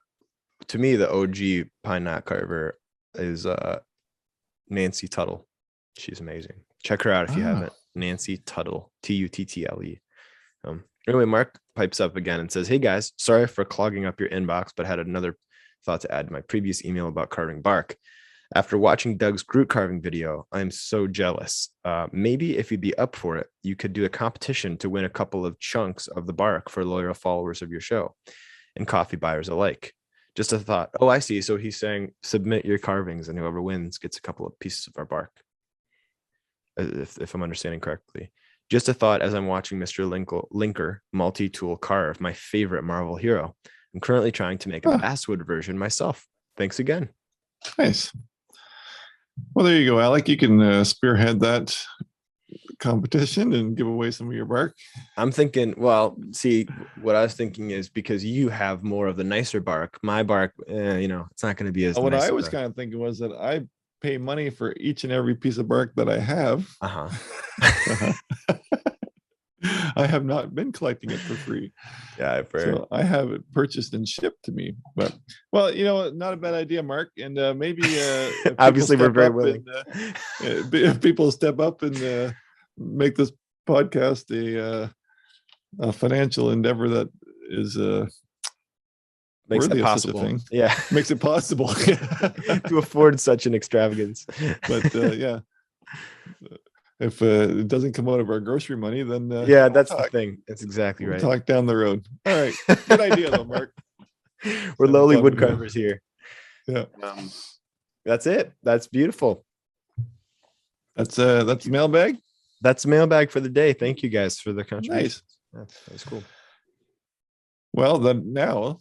to me the OG pine knot carver is Nancy Tuttle. She's amazing. Check her out if you haven't. Nancy Tuttle, Tuttle. Anyway, Mark pipes up again and says, "Hey guys, sorry for clogging up your inbox, but had another thought to add to my previous email about carving bark. After watching Doug's Groot carving video, I'm so jealous. Maybe if you'd be up for it, you could do a competition to win a couple of chunks of the bark for loyal followers of your show and coffee buyers alike. Just a thought." Oh, I see. So he's saying submit your carvings and whoever wins gets a couple of pieces of our bark. If I'm understanding correctly. Just a thought as I'm watching Mr. Linker multi-tool carve my favorite Marvel hero. I'm currently trying to make a basswood version myself. Thanks again. Nice. Well, there you go, Alec. You can spearhead that competition and give away some of your bark. I'm thinking, well, see, what I was thinking is because you have more of the nicer bark, my bark, it's not going to be as What nice. I was kind of thinking was that I pay money for each and every piece of bark that I have. I have not been collecting it for free. Yeah, so I have it purchased and shipped to me. But well, not a bad idea, Mark. And maybe obviously we're very willing. If people step up and make this podcast a financial endeavor that is makes it possible. Yeah, makes it possible to afford such an extravagance. But yeah. If it doesn't come out of our grocery money, then yeah, that's the thing. That's exactly right. We'll talk down the road. All right, good idea though, Mark. We're lowly woodcarvers here. Yeah, that's it. That's beautiful. That's mailbag. That's mailbag for the day. Thank you guys for the contribution. Nice. That's cool. Well, then now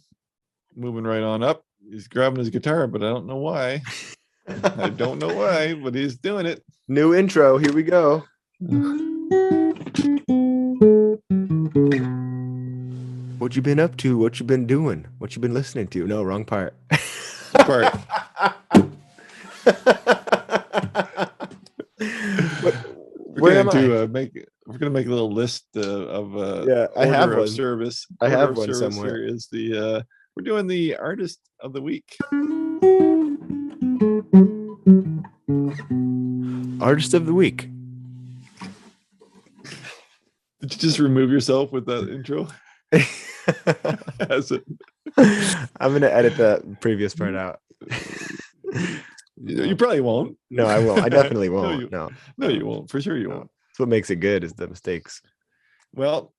moving right on up, he's grabbing his guitar, but I don't know why. I don't know why, but he's doing it. New intro. Here we go. What you been up to? What you been doing? What you been listening to? No, wrong part. Part. We're gonna make a little list of I have one. Service. I have one somewhere. Here is we're doing the artist of the week. Artist of the week. Did you just remove yourself with that intro? I'm gonna edit that previous part out. You probably won't. No, I won't. I definitely won't. No, you won't. For sure you won't. That's what makes it good is the mistakes. Well,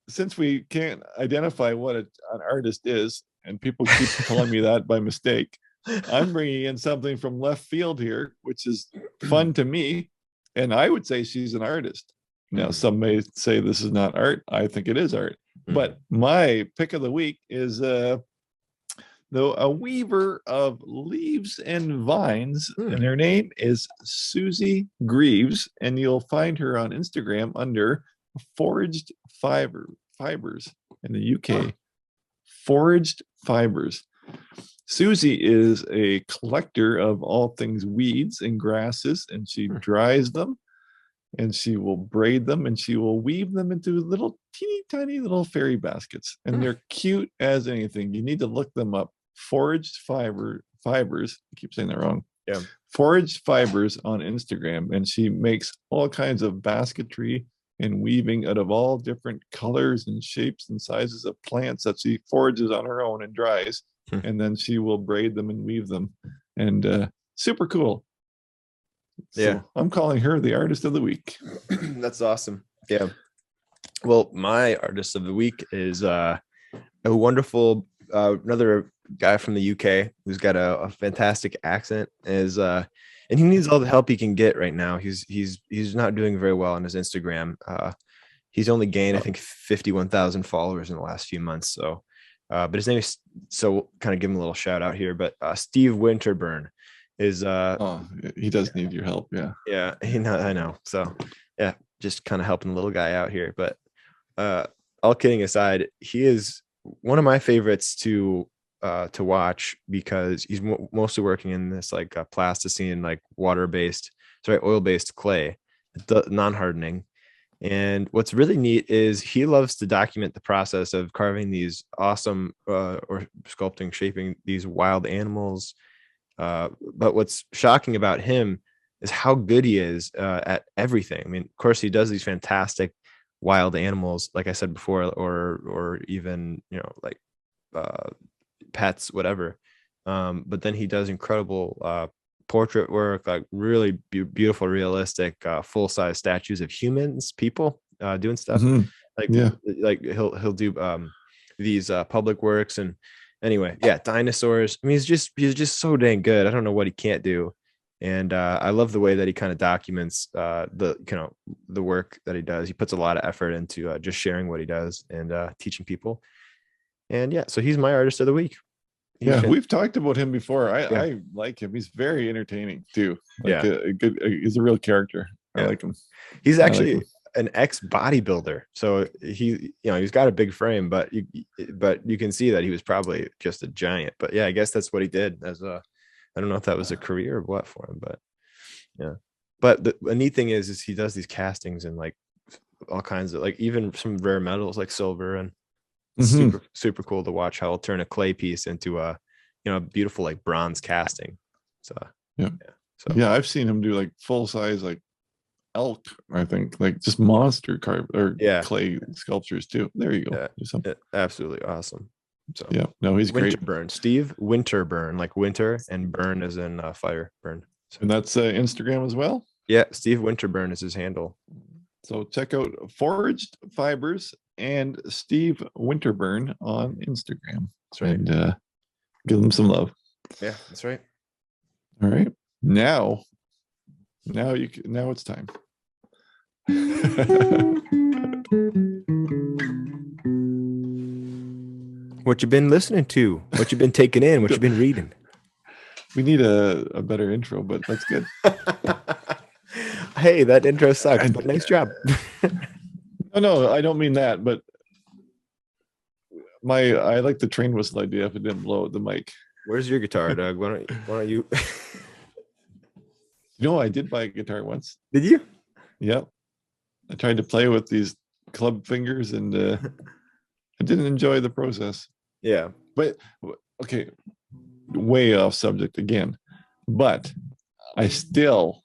since we can't identify what an artist is, and people keep calling me that by mistake. I'm bringing in something from left field here, which is fun to me. And I would say she's an artist. Now, some may say this is not art. I think it is art. But my pick of the week is a weaver of leaves and vines, and her name is Susie Greaves, and you'll find her on Instagram under Foraged Fibers in the UK. Foraged Fibers. Susie is a collector of all things weeds and grasses, and she dries them, and she will braid them, and she will weave them into little teeny tiny little fairy baskets, and they're cute as anything. You need to look them up. Foraged Fibers. I keep saying that wrong. Yeah. Foraged Fibers on Instagram, and she makes all kinds of basketry and weaving out of all different colors and shapes and sizes of plants that she forages on her own and dries, and then she will braid them and weave them, and super cool. Yeah, so I'm calling her the artist of the week. That's awesome. Yeah. Well, my artist of the week is a wonderful another guy from the UK who's got a fantastic accent, and he needs all the help he can get right now. He's not doing very well on his Instagram. He's only gained, I think, 51,000 followers in the last few months. So, but his name is, so kind of give him a little shout out here. But Steve Winterburn is. He does need your help. Yeah. Yeah, I know. So, yeah, just kind of helping the little guy out here. But all kidding aside, he is one of my favorites to watch, because he's mostly working in this like plasticine, like oil-based clay, non-hardening. And what's really neat is he loves to document the process of carving these awesome or sculpting, shaping these wild animals. But what's shocking about him is how good he is at everything. I mean, of course, he does these fantastic wild animals, like I said before, or even, like pets, whatever. But then he does incredible portrait work, like really beautiful, realistic, full-size statues of people doing stuff. Like he'll do these public works. And anyway, yeah, dinosaurs. I mean, he's just so dang good. I don't know what he can't do. And I love the way that he kind of documents the work that he does. He puts a lot of effort into just sharing what he does and teaching people. And yeah, so he's my artist of the week. We've talked about him before. I like him. He's very entertaining too. He's a real character. I like him. He's actually an ex-bodybuilder, so he's got a big frame, but you can see that he was probably just a giant. But yeah, I guess that's what he did as a. I don't know if that was a career or what for him, but yeah. But the neat thing is he does these castings and like all kinds of, like, even some rare metals like silver, and super super cool to watch how he'll turn a clay piece into a beautiful like bronze casting. So I've seen him do like full size like elk, I think, like just monster clay sculptures too. There you go. Absolutely awesome. So he's great. Steve Winterburn, like winter and burn as in fire burn. So, and that's Instagram as well. Yeah, Steve Winterburn is his handle. So check out Foraged Fibers and Steve Winterburn on Instagram. That's right. And give them some love. Yeah, that's right. All right. Now it's time. What you been listening to? What you been taking in? What you been reading? We need a better intro, but that's good. Hey, that intro sucks, but nice job. No, I don't mean that, but I like the train whistle idea if it didn't blow out the mic. Where's your guitar, Doug? Why don't you? I did buy a guitar once. Did you? Yep. I tried to play with these club fingers, and I didn't enjoy the process. Yeah. But okay, way off subject again. But I still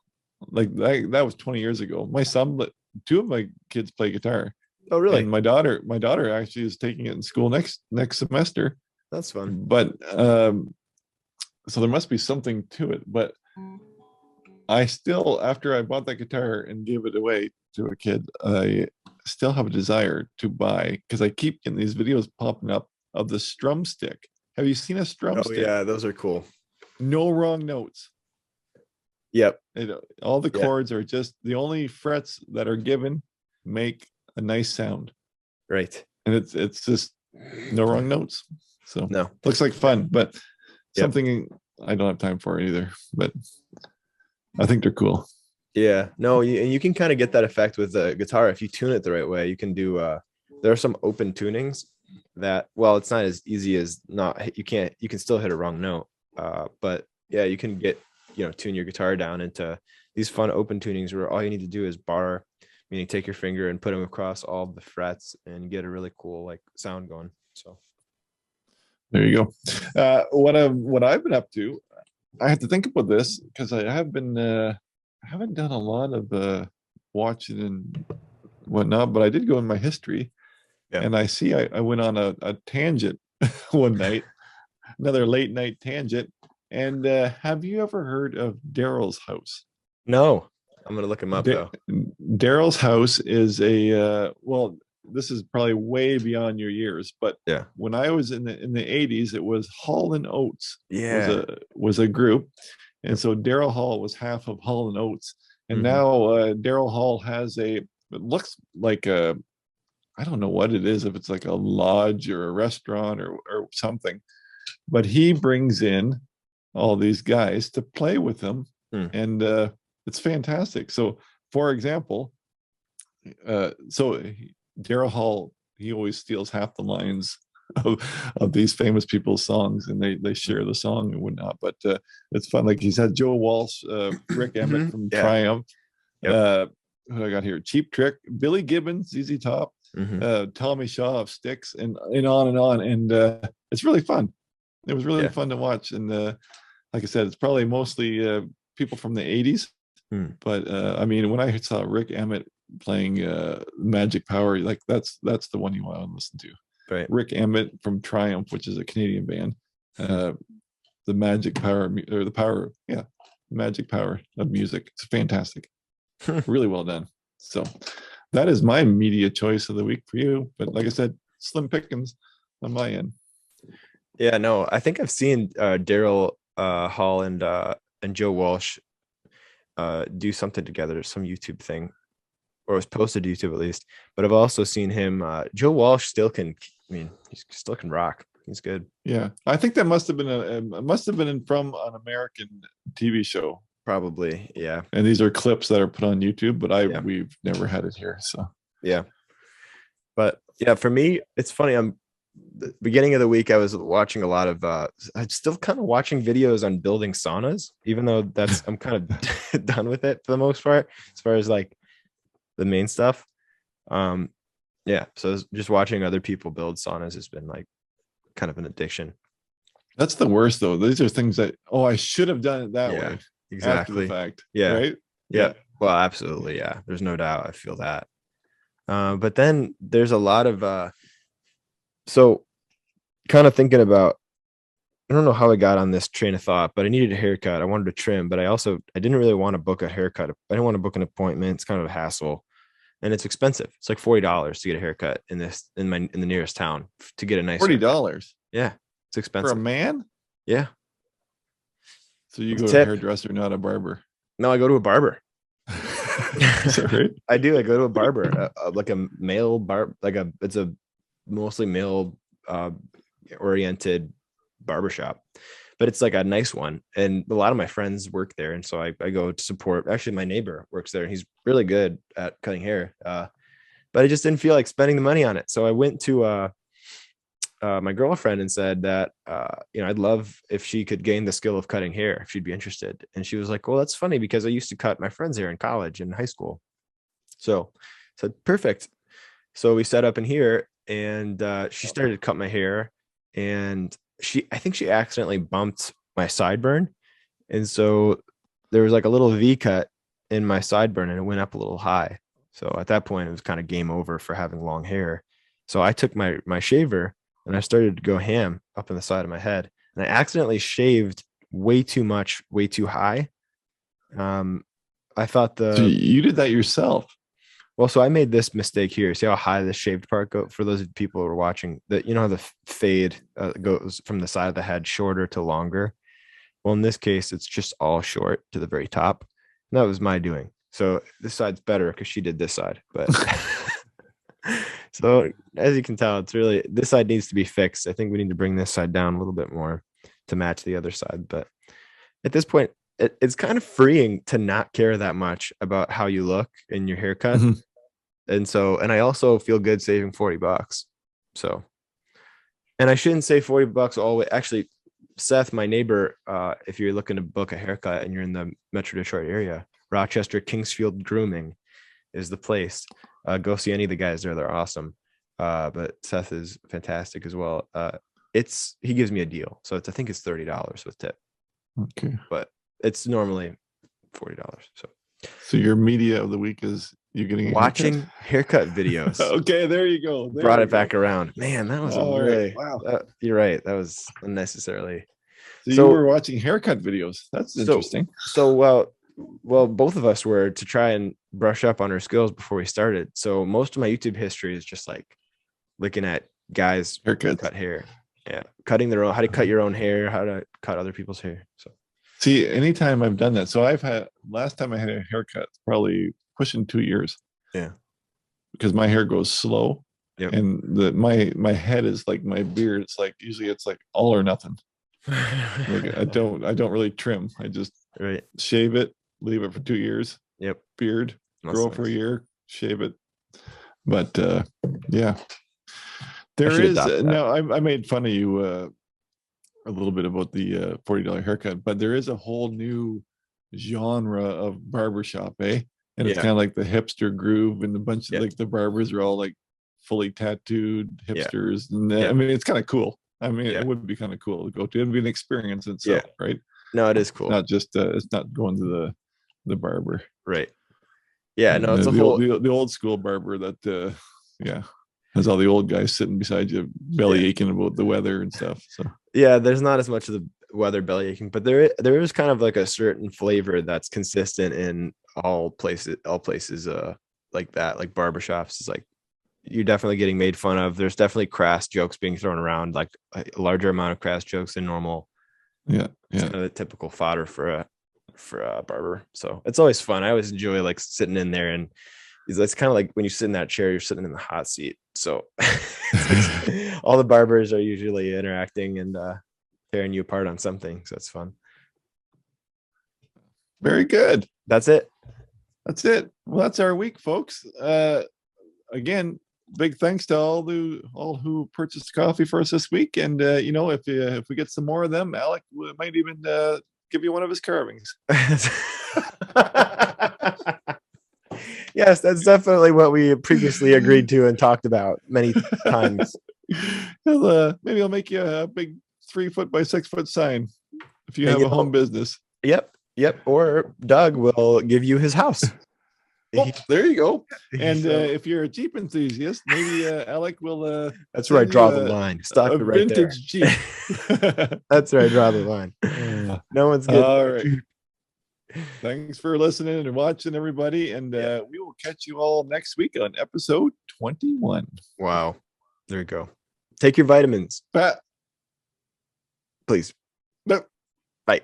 that was 20 years ago. My son, two of my kids play guitar. Oh, really? And my daughter actually is taking it in school next semester. That's fun. But so there must be something to it. But I still, after I bought that guitar and gave it away to a kid, I still have a desire to buy, because I keep getting these videos popping up of the strum stick Have you seen a strum Oh stick? yeah, those are cool. No wrong notes. Yep. All the Yeah. chords are just the only frets that are given make a nice sound. Right. And it's just no wrong notes. So No. looks like fun, but Yep. something I don't have time for either. But I think they're cool. Yeah. No, you can kind of get that effect with the guitar if you tune it the right way. You can do there are some open tunings that, well, it's not as easy as not, you can still hit a wrong note. But yeah, you can tune your guitar down into these fun open tunings where all you need to do is bar, meaning take your finger and put them across all the frets and get a really cool like sound going. So There you go. What I've been up to, I have to think about this because I haven't done a lot of watching and whatnot, but I did go in my history, yeah. and I see I went on a tangent one night, another late night tangent. And have you ever heard of Daryl's house? No, I'm gonna look him up though. Daryl's house is well, this is probably way beyond your years, but Yeah. when I was in the 80s, it was Hall and Oates Yeah. was a group. And so Daryl Hall was half of Hall and Oates. And Mhm. now Daryl Hall has it looks like I don't know what it is, if it's like a lodge or a restaurant or something, but he brings in all these guys to play with him. And it's fantastic. So for example, Daryl Hall, he always steals half the lines of these famous people's songs, and they share the song and whatnot. But it's fun. Like he's had Joe Walsh, Rick Emmett from Yeah. Triumph, Yep. who I got here, Cheap Trick, Billy Gibbons, ZZ Top, Tommy Shaw of Styx, and on and on. And it's really fun. It was really fun to watch. And like I said, it's probably mostly people from the 80s. But I mean, when I saw Rick Emmett playing Magic Power, like that's the one you want to listen to. Right. Rick Emmett from Triumph, which is a Canadian band. The Magic Power, or the power, yeah, Magic Power of music. It's fantastic. Really well done. So that is my media choice of the week for you. But like I said, slim pickings on my end. Yeah, no, I think I've seen Daryl Hall and Joe Walsh do something together, some YouTube thing, or it was posted to YouTube at least. But I've also seen him. Joe Walsh still can. I mean, he still can rock. He's good. Yeah, I think that must have been from an American TV show. Probably, yeah. And these are clips that are put on YouTube, but we've never had it here. So yeah. But yeah, for me, it's funny. The beginning of the week, I was watching a lot of I'm still kind of watching videos on building saunas, even though I'm kind of done with it for the most part, as far as like the main stuff. Yeah, so just watching other people build saunas has been like kind of an addiction. That's the worst though. These are things that, I should have done it that way. Exactly. After the fact. Yeah. Right. Yeah. Well, absolutely. Yeah. There's no doubt. I feel that. But then there's a lot of so kind of thinking about, I don't know how I got on this train of thought, but I needed a haircut. I wanted to trim, but I didn't really want to book a haircut. I didn't want to book an appointment. It's kind of a hassle, and it's expensive. It's like $40 to get a haircut in the nearest town to get a nice $40. Yeah, it's expensive for a man. Yeah. So you go to a hairdresser, not a barber. No, I go to a barber. Is that right? I do. I go to a barber, like a male barber, it's a mostly male oriented barbershop, but it's like a nice one. And a lot of my friends work there. And so I go to support. Actually, my neighbor works there and he's really good at cutting hair. But I just didn't feel like spending the money on it. So I went to my girlfriend and said that, I'd love if she could gain the skill of cutting hair, if she'd be interested. And she was like, well, that's funny because I used to cut my friends' hair in college and high school. So I said, perfect. So we set up in here and she started to cut my hair, and I think she accidentally bumped my sideburn. And so there was like a little V cut in my sideburn and it went up a little high. So at that point, it was kind of game over for having long hair. So I took my shaver and I started to go ham up in the side of my head, and I accidentally shaved way too much, way too high. I thought so you did that yourself. Well, so I made this mistake here. See how high the shaved part go? For those people who are watching, that how the fade goes from the side of the head shorter to longer. Well, in this case, it's just all short to the very top. And that was my doing. So this side's better because she did this side. But so as you can tell, it's really, this side needs to be fixed. I think we need to bring this side down a little bit more to match the other side. But at this point, it's kind of freeing to not care that much about how you look in your haircut. Mhm. And I also feel good saving $40. So, and I shouldn't say $40 all the way. Actually, Seth, my neighbor, if you're looking to book a haircut and you're in the Metro Detroit area, Rochester Kingsfield Grooming is the place. Go see any of the guys there. They're awesome. But Seth is fantastic as well. He gives me a deal. So I think it's $30 with tip. Okay. But it's normally $40. So your media of the week is you getting watching haircut videos. Okay, there you go. Brought it back around. Man, that was wow. You're right. That was unnecessarily. So you were watching haircut videos. That's interesting. So both of us were to try and brush up on our skills before we started. So most of my YouTube history is just like looking at guys haircuts, cut hair. Yeah, cutting their own, how to cut your own hair, how to cut other people's hair. So see, anytime I've done that. So last time I had a haircut, probably pushing 2 years. Yeah. Because my hair goes slow. Yep. And my head is like my beard. It's like usually it's like all or nothing. Like I don't really trim. I just shave it, leave it for 2 years. Yep. Beard, grow for a year, shave it. But yeah. There is no, I made fun of you a little bit about the $40 haircut, but there is a whole new genre of barbershop, eh? And it's kind of like the hipster groove, and a bunch of like the barbers are all like fully tattooed hipsters. And I mean, it's kind of cool. I mean, it would be kind of cool to go to. It'd be an experience itself, right? No, it is cool. Not just it's not going to the barber, right? Yeah, no, it's the old school barber that has all the old guys sitting beside you, belly aching about the weather and stuff. So yeah, there's not as much of the weather belly aching, but there is kind of like a certain flavor that's consistent in all places like that, like barbershops. Is like you're definitely getting made fun of. There's definitely crass jokes being thrown around, like a larger amount of crass jokes than normal. It's kind of the typical fodder for a barber. So it's always fun. I always enjoy like sitting in there, and it's kind of like when you sit in that chair, you're sitting in the hot seat. So all the barbers are usually interacting and tearing you apart on something. So it's fun. Very good. That's it. Well, that's our week, folks. Again, big thanks to all who purchased coffee for us this week. And if we get some more of them, Alec might even give you one of his carvings. Yes, that's definitely what we previously agreed to and talked about many times. Maybe I'll make you a big 3-foot by 6-foot sign if you have a home business. Yep. Or Doug will give you his house. Oh, there you go. And if you're a Jeep enthusiast, maybe Alec will. That's where I draw the line. Stop it right there. Vintage Jeep. That's where I draw the line. No one's good. All right. Thanks for listening and watching, everybody. And we will catch you all next week on episode 21. Wow. There you go. Take your vitamins. Please. No. Bye.